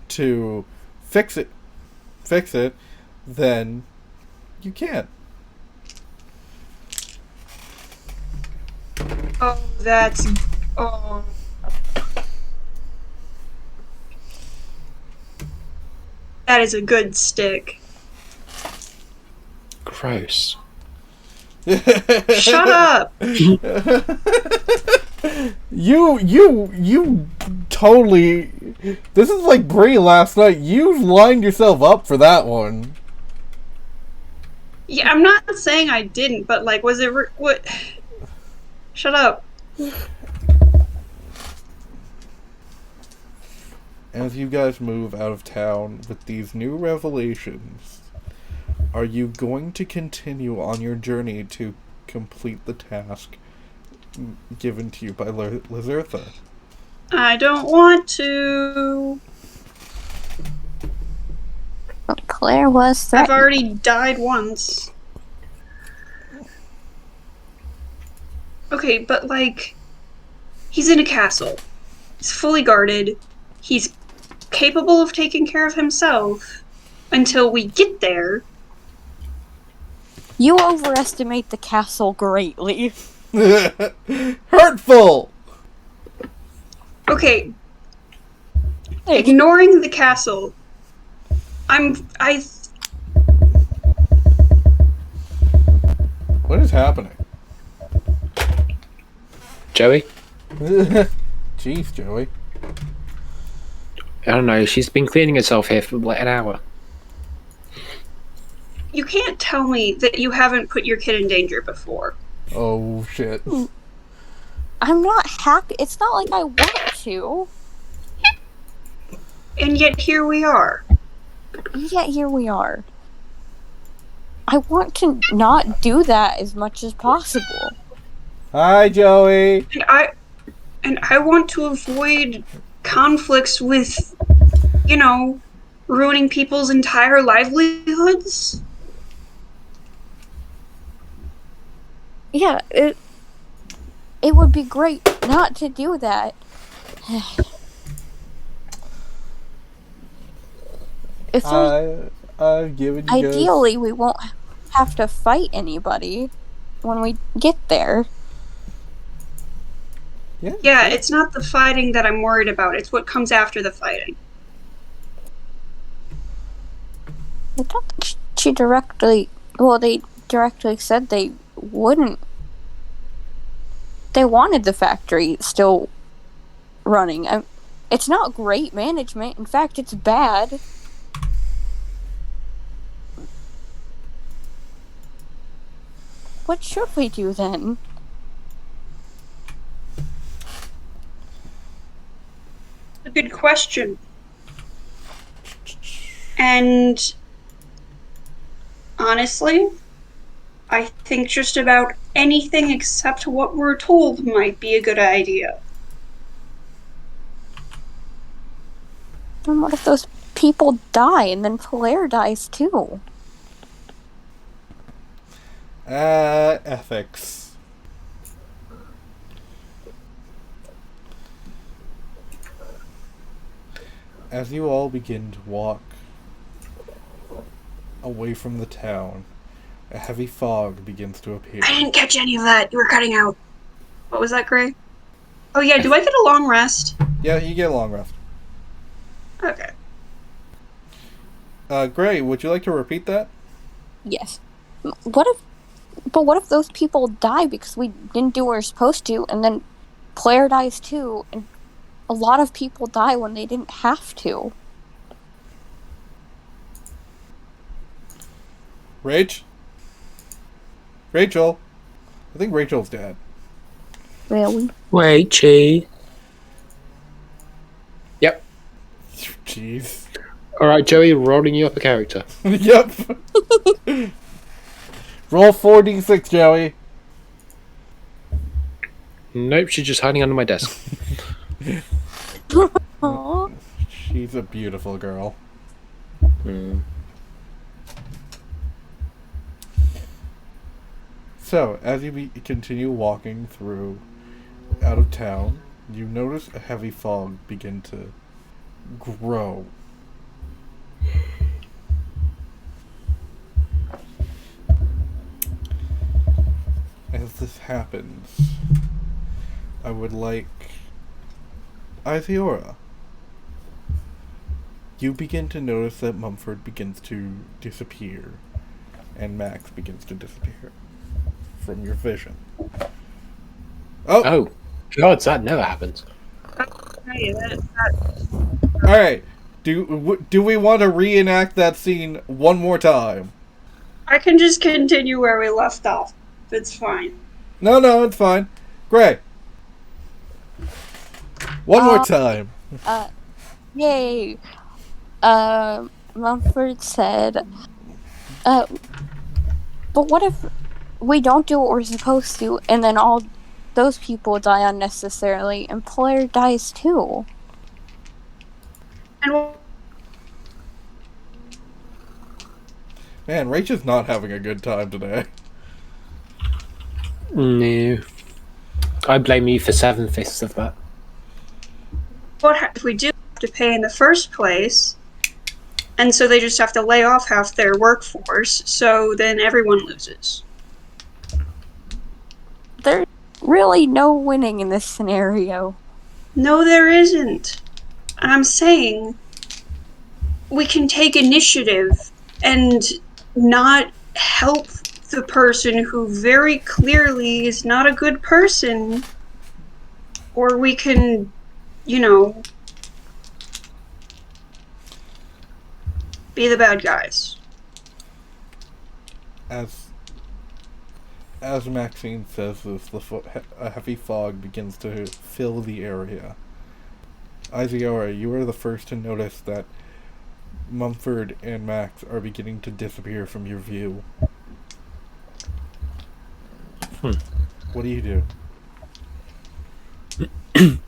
to fix it, then you can. Oh, that's... Oh. That is a good stick. Gross. Shut up! You totally... This is like Bree last night. You lined yourself up for that one. Yeah, I'm not saying I didn't, but like, was it... what? Shut up. As you guys move out of town with these new revelations, are you going to continue on your journey to complete the task given to you by Lizertha? I don't want to. But Claire was I've threatened. already died once. Okay, but like, he's in a castle. He's fully guarded. He's capable of taking care of himself until we get there. You overestimate the castle greatly. Hurtful! Okay, ignoring the castle, What is happening? Joey? Jeez, Joey. I don't know, she's been cleaning herself here for like an hour. You can't tell me that you haven't put your kid in danger before. Oh, shit. I'm not happy. It's not like I want to. And yet here we are. Yet here we are. I want to not do that as much as possible. Hi, Joey. And I want to avoid conflicts with, you know, ruining people's entire livelihoods. Yeah, it would be great not to do that. If there's, I've given you guys... ideally, we won't have to fight anybody when we get there. Yeah, it's not the fighting that I'm worried about. It's what comes after the fighting. I don't think she directly... Well, they directly said they wouldn't. They wanted the factory still running. It's not great management. In fact, it's bad. What should we do then? A good question. And honestly, I think just about anything except what we're told might be a good idea. And what if those people die and then Polaire dies too? Ethics. As you all begin to walk away from the town, a heavy fog begins to appear. I didn't catch any of that. You were cutting out. What was that, Gray? Oh yeah, do I get a long rest? Yeah, you get a long rest. Okay. Gray, would you like to repeat that? Yes. What if those people die because we didn't do what we were supposed to, and then Polaire dies too, and a lot of people die when they didn't have to? Rachel? I think Rachel's dead. Really? Wait, Chi. Yep. Jeez. Alright, Joey, rolling you up a character. Yep. Roll 4d6, Joey. Nope, she's just hiding under my desk. Aww. She's a beautiful girl. Mm. So, as you continue walking through out of town, you notice a heavy fog begin to grow. As this happens, I would like Isaora. You begin to notice that Mumford begins to disappear, and Max begins to disappear from your vision. Oh, God, that never happens. Hey, Alright, do we want to reenact that scene one more time? I can just continue where we left off. It's fine. No, it's fine. Gray. One more time. Yay. Mumford said, but what if we don't do what we're supposed to, and then all those people die unnecessarily, and Polaire dies too? And Man, Rachel's not having a good time today. No. I blame you for 7/5 of that. what if we do to pay in the first place, and so they just have to lay off half their workforce, so then everyone loses. There's really no winning in this scenario. No, there isn't. And I'm saying we can take initiative and not help the person who very clearly is not a good person, or we can, be the bad guys. As Maxine says this, a heavy fog begins to fill the area. Isaora, you are the first to notice that Mumford and Max are beginning to disappear from your view. What do you do?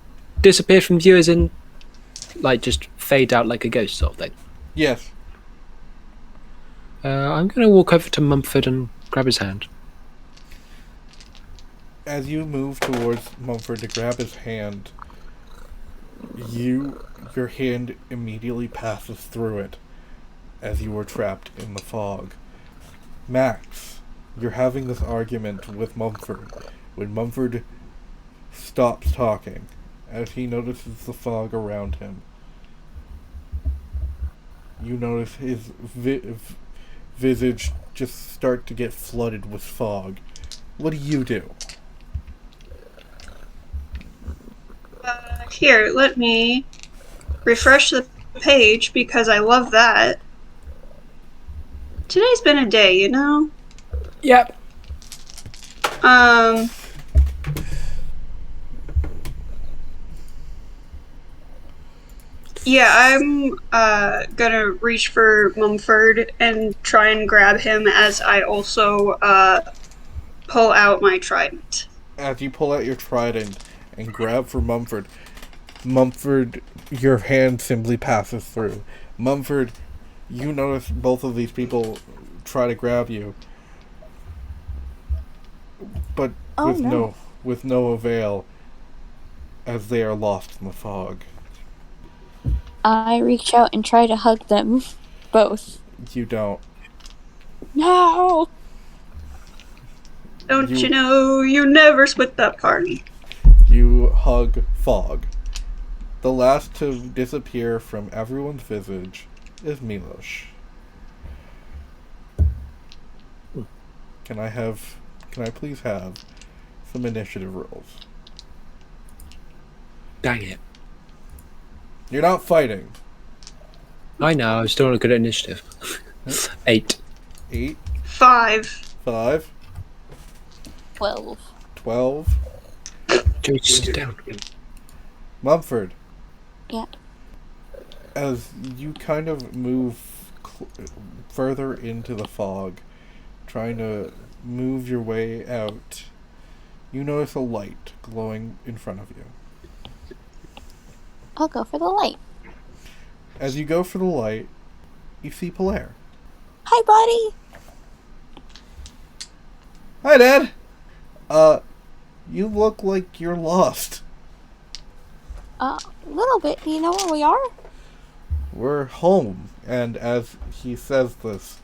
Disappear from view as in, like, just fade out like a ghost sort of thing? Yes. I'm going to walk over to Mumford and grab his hand. As you move towards Mumford to grab his hand, your hand immediately passes through it as you are trapped in the fog. Max, you're having this argument with Mumford. When Mumford stops talking, as he notices the fog around him, you notice his visage just start to get flooded with fog. What do you do? Here, let me refresh the page because I love that. Today's been a day, you know? Yep. Yeah, I'm gonna reach for Mumford and try and grab him as I also pull out my trident. As you pull out your trident and grab for Mumford, your hand simply passes through. Mumford, you notice both of these people try to grab you, but with no avail, as they are lost in the fog. I reach out and try to hug them both. You don't. No! Don't you know, you never split that party. You hug Fog. The last to disappear from everyone's visage is Milosh. Can I please have some initiative rolls? Dang it. You're not fighting. I know, I'm still not good at initiative. 8. 8. 5. 5. 12. 12. Joey, sit down. Mumford. Yeah. As you kind of move further into the fog, trying to move your way out, you notice a light glowing in front of you. I'll go for the light. As you go for the light, you see Polaire. Hi, buddy! Hi, Dad! You look like you're lost. A little bit. Do you know where we are? We're home. And as he says this,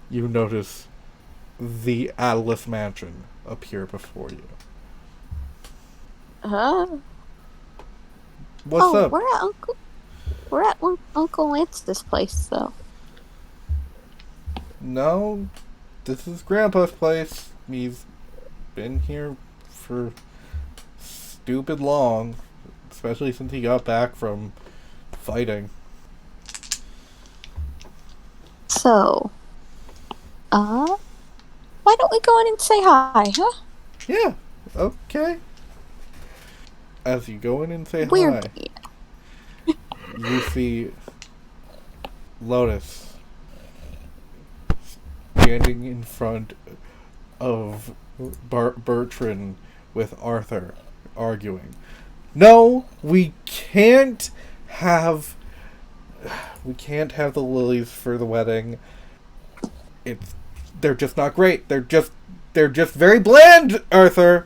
you notice the Atlas Mansion appear before you. What's up? We're at Uncle Lance's place, though. No, this is Grandpa's place. He's been here for stupid long, especially since he got back from fighting. So, why don't we go in and say hi, huh? Yeah, okay. As you go in and say Weird. hi, you see Lotus standing in front of Bertrand with Arthur, arguing. No, we can't have the lilies for the wedding. They're just not great. They're just very bland, Arthur.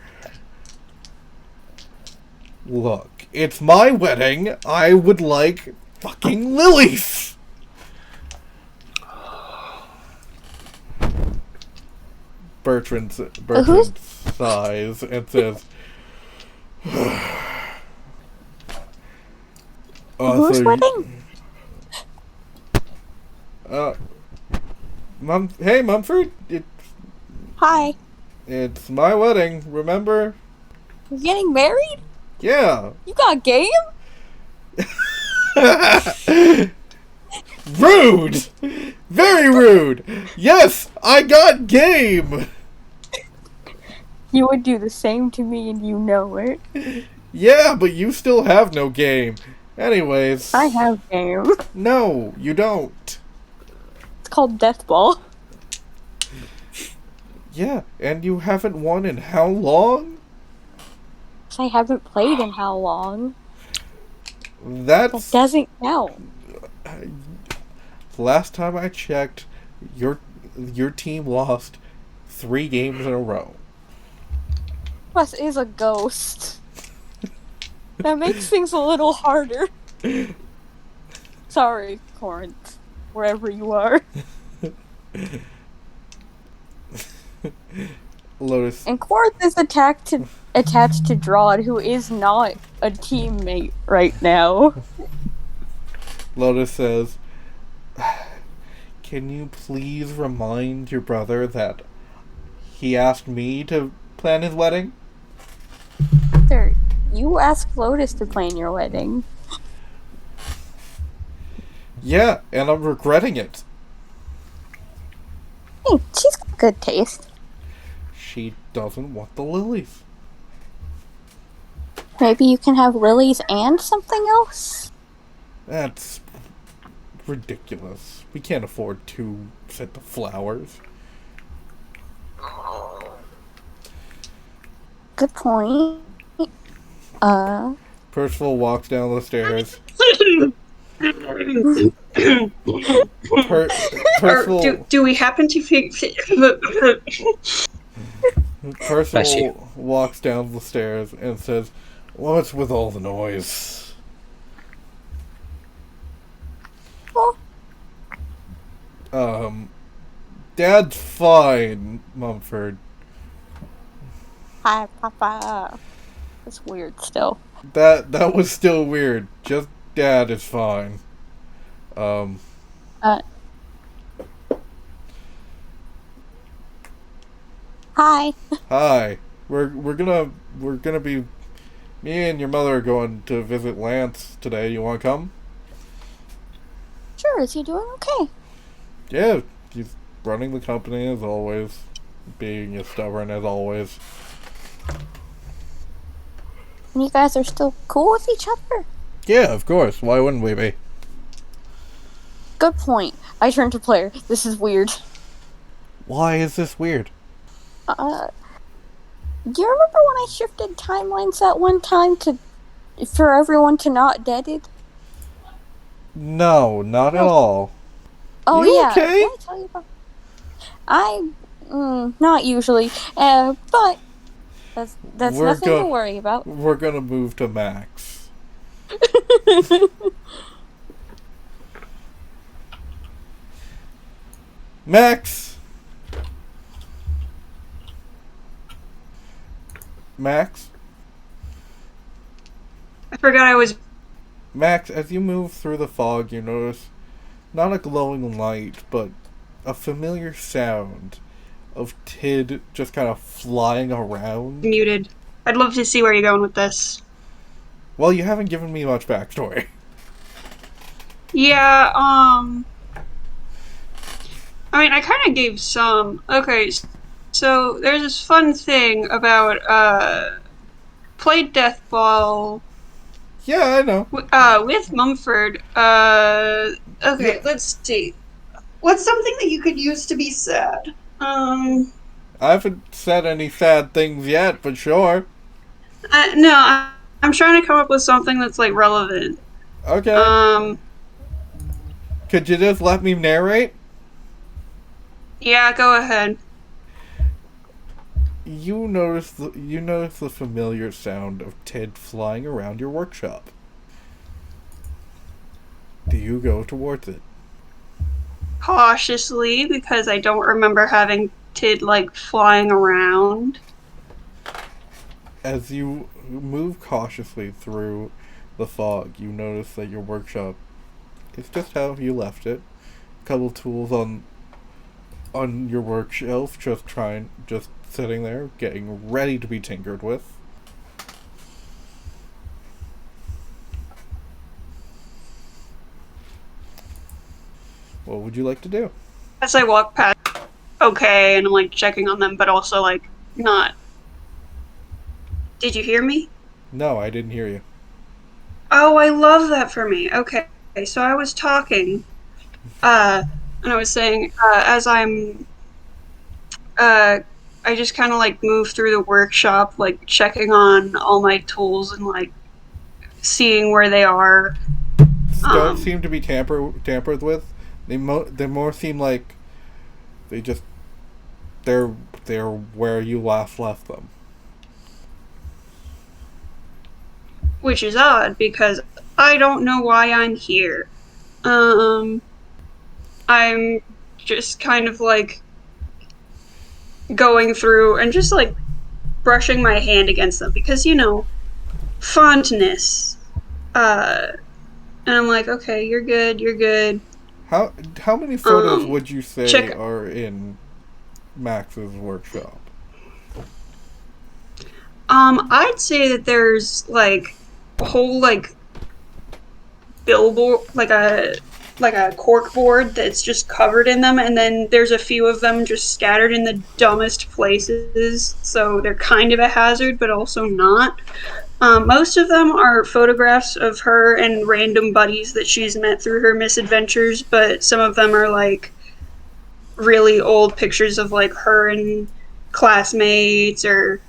Look, it's my wedding. I would like Fucking lilies! Bertrand sighs and says, Who's wedding? Hey, Mumford, Hi. it's my wedding, remember? You're getting married? Yeah. You got game? Rude! Very rude! Yes, I got game! You would do the same to me and you know it. Yeah, but you still have no game. Anyways. I have game. No, you don't. It's called Death Ball. Yeah, and you haven't won in how long? I haven't played in how long? That doesn't count. Last time I checked, your team lost 3 games in a row. Plus is a ghost. That makes things a little harder. Sorry, Corinth. Wherever you are. Lotus. And Corinth is attached to Drawd, who is not a teammate right now. Lotus says, can you please remind your brother that he asked me to plan his wedding? Sir, you asked Lotus to plan your wedding. Yeah, and I'm regretting it. Hey, she's got good taste. She doesn't want the lilies. Maybe you can have lilies and something else? That's ridiculous. We can't afford 2 sets of flowers. Good point. Percival walks down the stairs. Percival, do we happen to Percival walks down the stairs and says, what's with all the noise? Dad's fine, Mumford. Hi, Papa. That's weird still. That was still weird. Just Dad is fine. Hi. Hi. We're gonna be, me and your mother are going to visit Lance today. You wanna come? Sure, is he doing okay? Yeah, he's running the company as always, being as stubborn as always. And you guys are still cool with each other? Yeah, of course. Why wouldn't we be? Good point. I turn to player. This is weird. Why is this weird? Do you remember when I shifted timelines that one time for everyone to not deaded? No, not at all. Oh You yeah. okay? Did I tell you about? Not usually. But that's nothing to worry about. We're gonna move to Max. Max! Max? I forgot I was. Max, as you move through the fog, you notice not a glowing light, but a familiar sound of Tid just kind of flying around. Muted. I'd love to see where you're going with this. Well, you haven't given me much backstory. Yeah, I mean, I kind of gave some. Okay, so there's this fun thing about, played Death Ball, Yeah, I know. with Mumford. Okay, Yeah. let's see. What's something that you could use to be sad? I haven't said any sad things yet, but sure. No, I'm trying to come up with something that's, like, relevant. Okay. Could you just let me narrate? Yeah, go ahead. You notice the familiar sound of Tid flying around your workshop. Do you go towards it? Cautiously, because I don't remember having Tid, like, flying around. As you move cautiously through the fog, you notice that your workshop is just how you left it. A couple tools on your work shelf, just sitting there, getting ready to be tinkered with. What would you like to do? As I walk past, okay, and I'm like checking on them, but also like not. Did you hear me? No, I didn't hear you. Oh, I love that for me. Okay, so I was talking, and I was saying, as I just kind of like move through the workshop, like checking on all my tools and like seeing where they are. Don't seem to be tampered with. They more seem like they're where you last left them. Which is odd because I don't know why I'm here. I'm just kind of like going through and just like brushing my hand against them because, you know, fondness. And I'm like, okay, you're good, you're good. How many photos would you say check. are in Max's workshop? I'd say that there's like a whole like billboard, like a cork board that's just covered in them, and then there's a few of them just scattered in the dumbest places, so they're kind of a hazard, but also not. Most of them are photographs of her and random buddies that she's met through her misadventures, but some of them are like really old pictures of like her and classmates or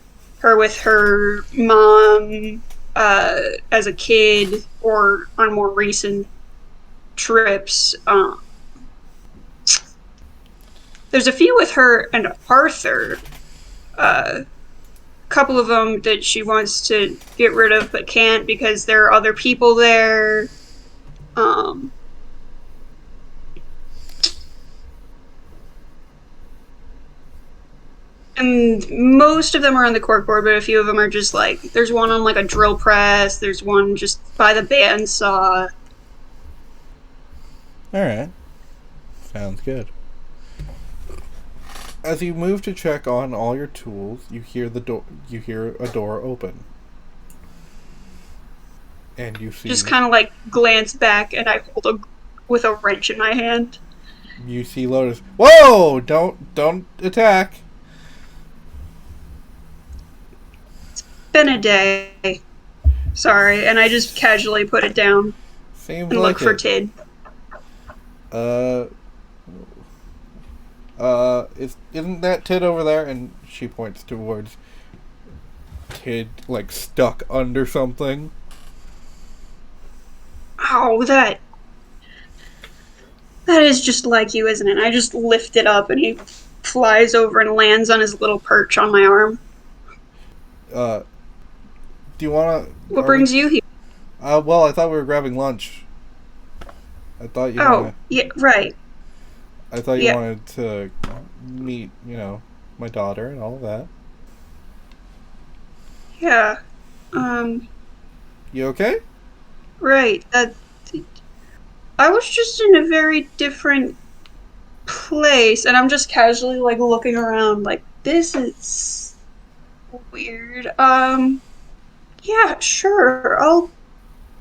her with her mom as a kid or on more recent trips. There's a few with her and Arthur. A couple of them that she wants to get rid of but can't because there are other people there. And most of them are on the corkboard, but a few of them are just like, there's one on like a drill press, there's one just by the bandsaw. Alright. Sounds good. As you move to check on all your tools, you hear a door open. And you see Just kind of like glance back and I hold with a wrench in my hand. You see Lotus. Whoa! Don't attack. Been a day. Sorry, and I just casually put it down Seems and like look for it. Tid. Isn't that Tid over there? And she points towards Tid, like stuck under something. Oh, that is just like you, isn't it? I just lift it up and he flies over and lands on his little perch on my arm. Do you wanna... What brings you here? Well, I thought we were grabbing lunch. I thought you Oh, yeah, right. I thought you wanted to meet, my daughter and all of that. Yeah. You okay? Right. I was just in a very different place, and I'm just casually, like, looking around, like, this is weird. Yeah, sure. I'll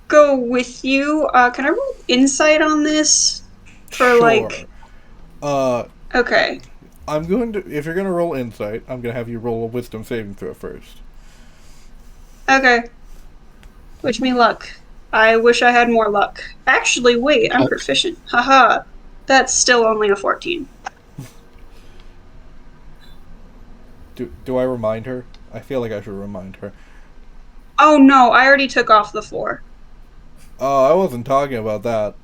go with you. Can I roll insight on this? For, like... Okay. I'm going to... If you're going to roll insight, I'm going to have you roll a wisdom saving throw first. Okay. Wish me luck. I wish I had more luck. Actually, wait, I'm proficient. Haha. That's still only a 14. Do I remind her? I feel like I should remind her. Oh no, I already took off the 4. Oh, I wasn't talking about that.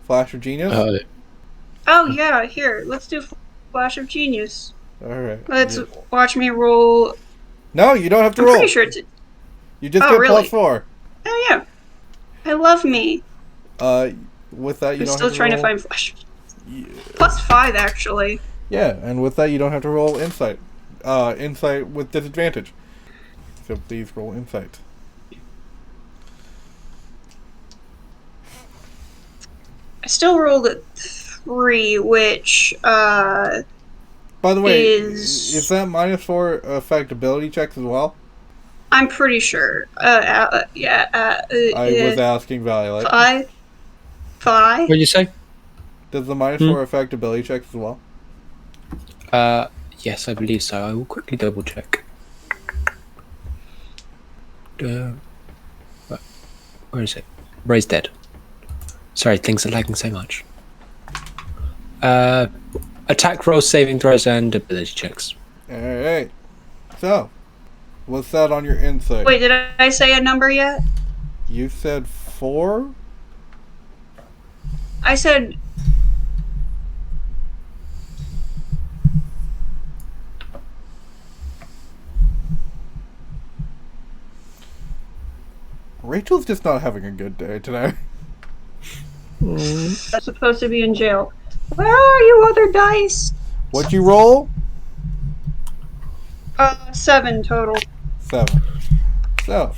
Flash of Genius? Oh yeah, here, let's do Flash of Genius. Alright. Let's watch me roll. No, you don't have to I'm roll. pretty sure it's... You just get really? +4. Oh yeah. I love me. with that, you I'm don't still have to trying to roll. find flesh. +5, actually. Yeah, and with that, you don't have to roll insight. Insight with disadvantage. So please roll insight. I still rolled a 3, which, By the way, is... is that -4 affect ability checks as well? I'm pretty sure. Yeah, I was asking Violet. 5? 5? What did you say? Does the -4 affect ability checks as well? Yes, I believe so. I will quickly double check. Where is it? Ray's dead. Sorry, things are lagging so much. Attack rolls, saving throws, and ability checks. Alright. So, what's that on your insight? Wait, did I say a number yet? You said 4? I said... Rachel's just not having a good day today. That's supposed to be in jail. Where are you, other dice? What'd you roll? 7 total. 7. So,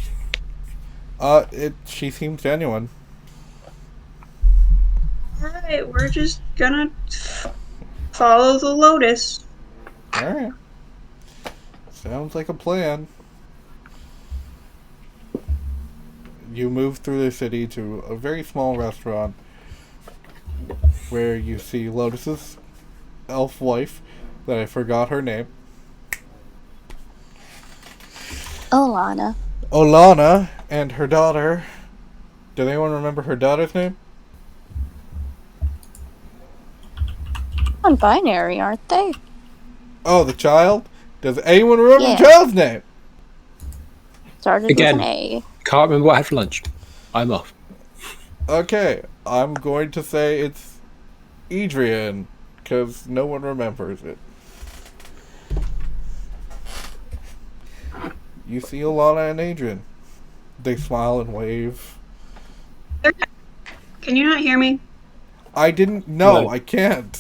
she seems genuine. Alright, we're just gonna follow the lotus. Alright. Sounds like a plan. You move through the city to a very small restaurant where you see Lotus's elf wife, that I forgot her name. Olana. Olana and her daughter. Does anyone remember her daughter's name? Non-binary, aren't they? Oh, the child? Does anyone remember Yeah. the child's name? Started Again. with an A. Can't remember what I had for lunch. I'm off. Okay, I'm going to say it's Adrian, because no one remembers it. You see Alana and Adrian. They smile and wave. Can you not hear me? I didn't... No, No. I can't.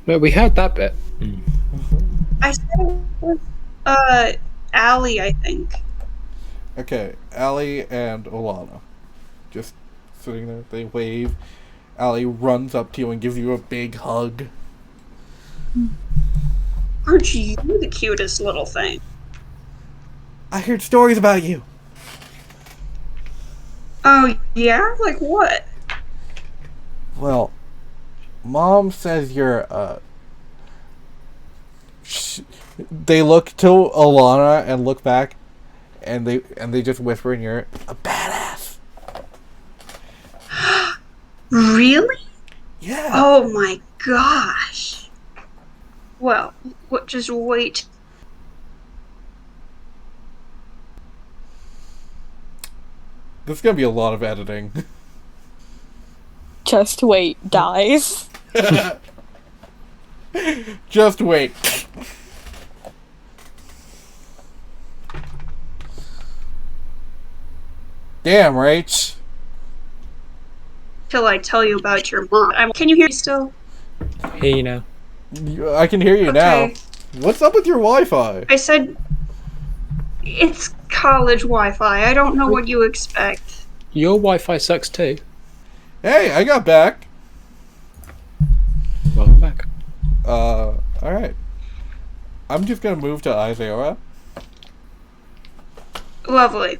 No, we heard that bit. I said it was, Allie, I think. Okay, Allie and Olana. Just sitting there. They wave. Allie runs up to you and gives you a big hug. Aren't you the cutest little thing? I heard stories about you. Oh, yeah? Like what? Well, Mom says you're, they look to Alana and look back, and they just whisper in your ear, a badass. Really? Yeah. Oh my gosh. Well, just wait. This is gonna be a lot of editing. Just wait, dies. Just wait. Damn, Rach. Till I tell you about your mom. Can you hear me still? Here you know. I can hear you Okay. now. What's up with your Wi-Fi? I said it's college Wi-Fi. I don't know what you expect. Your Wi-Fi sucks too. Hey, I got back. Welcome back. Alright. I'm just gonna move to Isaora. Lovely.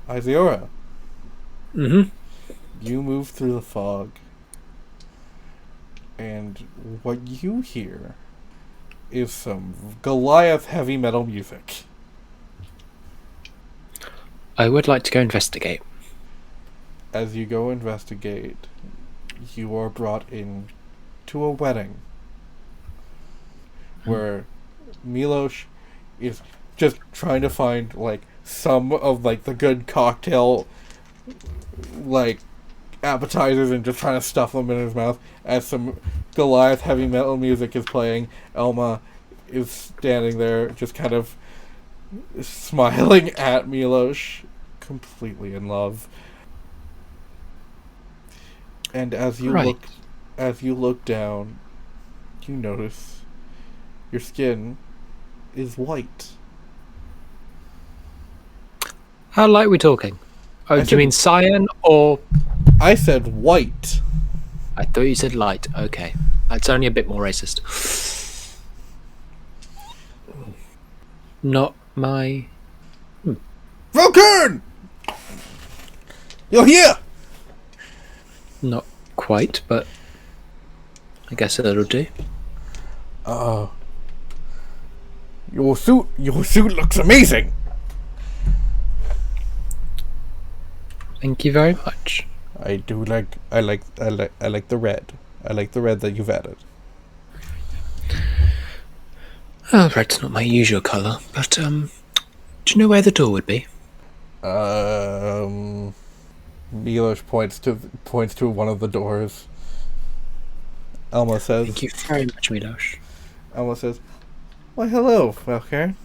Isaora, Mm-hmm. you move through the fog. And what you hear is some Goliath heavy metal music. I would like to go investigate. As you go investigate, you are brought in to a wedding where Milos is just trying to find like some of like the good cocktail like appetizers and just trying to stuff them in his mouth as some Goliath heavy metal music is playing. Elma is standing there just kind of smiling at Milos, completely in love. And as you Right. look down, you notice your skin is white. How light are we talking? Oh, I do you said- mean cyan or... I said white. I thought you said light. Okay. That's only a bit more racist. Not my... Vulcan! You're here! Not quite, but... I guess it'll do. Your suit looks amazing! Thank you very much. I like the red. I like the red that you've added. Oh, red's not my usual colour, but, do you know where the door would be? Milos points to one of the doors. Elma says, Thank you very much, Milosh. Elma says, "Why, hello, Valkyr."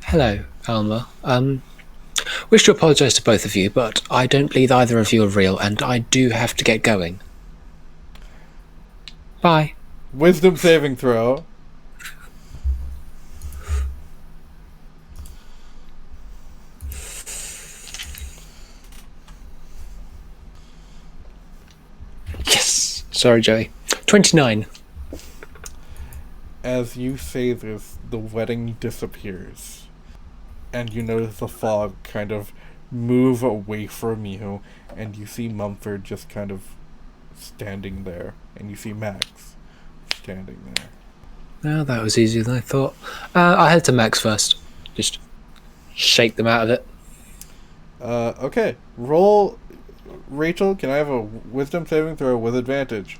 Hello, Alma. Wish to apologise to both of you, but I don't believe either of you are real, and I do have to get going. Bye. Wisdom saving throw. Yes. Sorry, Joey. 29. As you say this, the wedding disappears. And you notice the fog kind of move away from you, and you see Mumford just kind of standing there, and you see Max standing there. Oh, that was easier than I thought. I'll head to Max first. Just shake them out of it. Okay. Roll... Rachel, can I have a wisdom saving throw with advantage?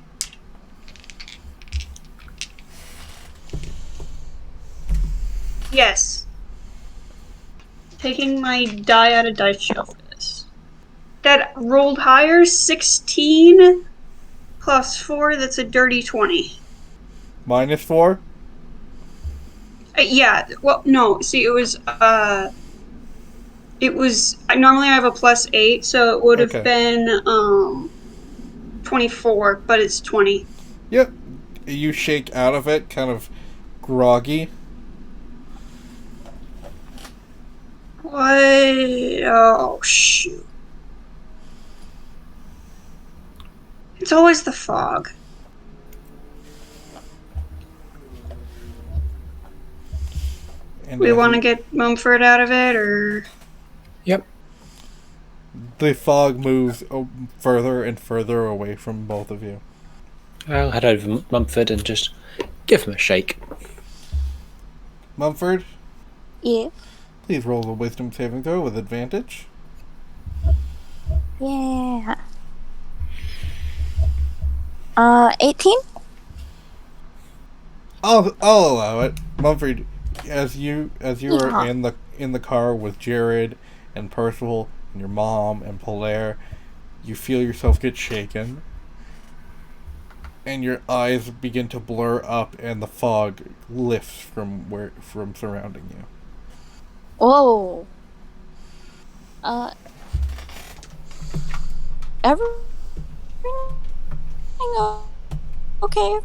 Yes. Taking my die out of dice shelf for this. That rolled higher, 16 plus 4, that's a dirty 20. -4? Yeah, well, no, see, normally I have a +8, so it would have Okay. been, 24, but it's 20. Yep. You shake out of it, kind of groggy. What? Oh, shoot. It's always the fog. And We as want to you- get Mumford out of it, or... Yep. The fog moves further and further away from both of you. I'll head over to Mumford and just give him a shake. Mumford, Yeah. please roll a wisdom saving throw with advantage. Yeah. 18? I'll allow it. Mumford, as you are Yeah. in the car with Jared and Percival and your mom and Polaire, you feel yourself get shaken. And your eyes begin to blur up and the fog lifts from surrounding you. Whoa. Everything okay,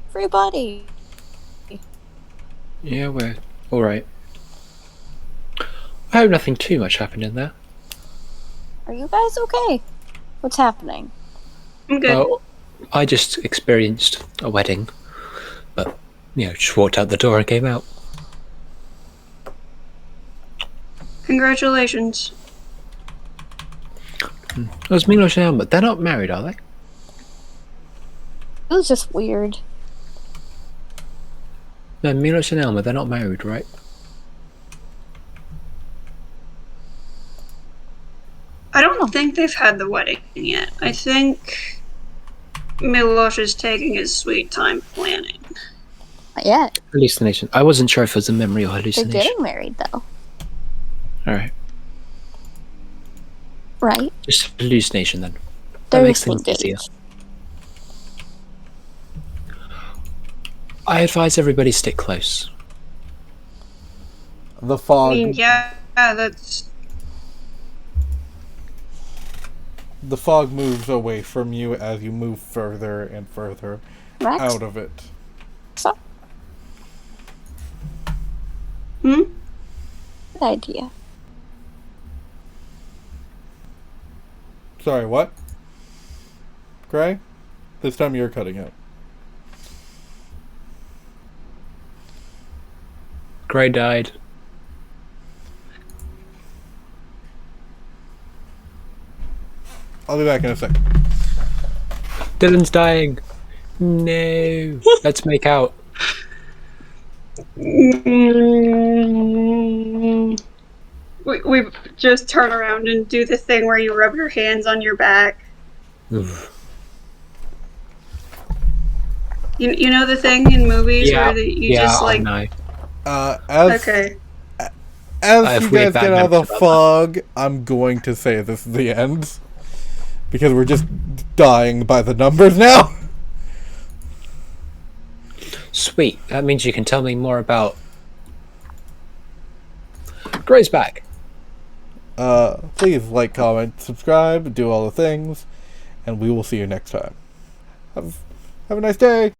everybody? Yeah, we're alright. I hope nothing too much happened in there. Are you guys okay? What's happening? I'm good. Well, I just experienced a wedding, but, just walked out the door and came out. Congratulations. It was Milos and Alma. They're not married, are they? It was just weird. No, Milos and Alma, they're not married, right? I don't think they've had the wedding yet. I think Milos is taking his sweet time planning. Not yet. Hallucination. I wasn't sure if it was a memory or They're hallucination. getting married, though. Alright. Right? Just hallucination then. That They're makes things engaged. easier. I advise everybody stick close. The I fog. mean, yeah, that's The fog moves away from you as you move further and further Max? out of it. hmm. Good idea. Sorry, what? Gray? This time you're cutting out. Gray died. I'll be back in a second. Dylan's dying. No. Let's make out. We just turn around and do the thing where you rub your hands on your back. Oof. You know the thing in movies where you just I like As okay. as you we guys have get bad out of the memories about fog, I'm going to say this is the end. Because we're just dying by the numbers now. Sweet. That means you can tell me more about Gray's back. Please like, comment, subscribe, do all the things, and we will see you next time. Have a nice day.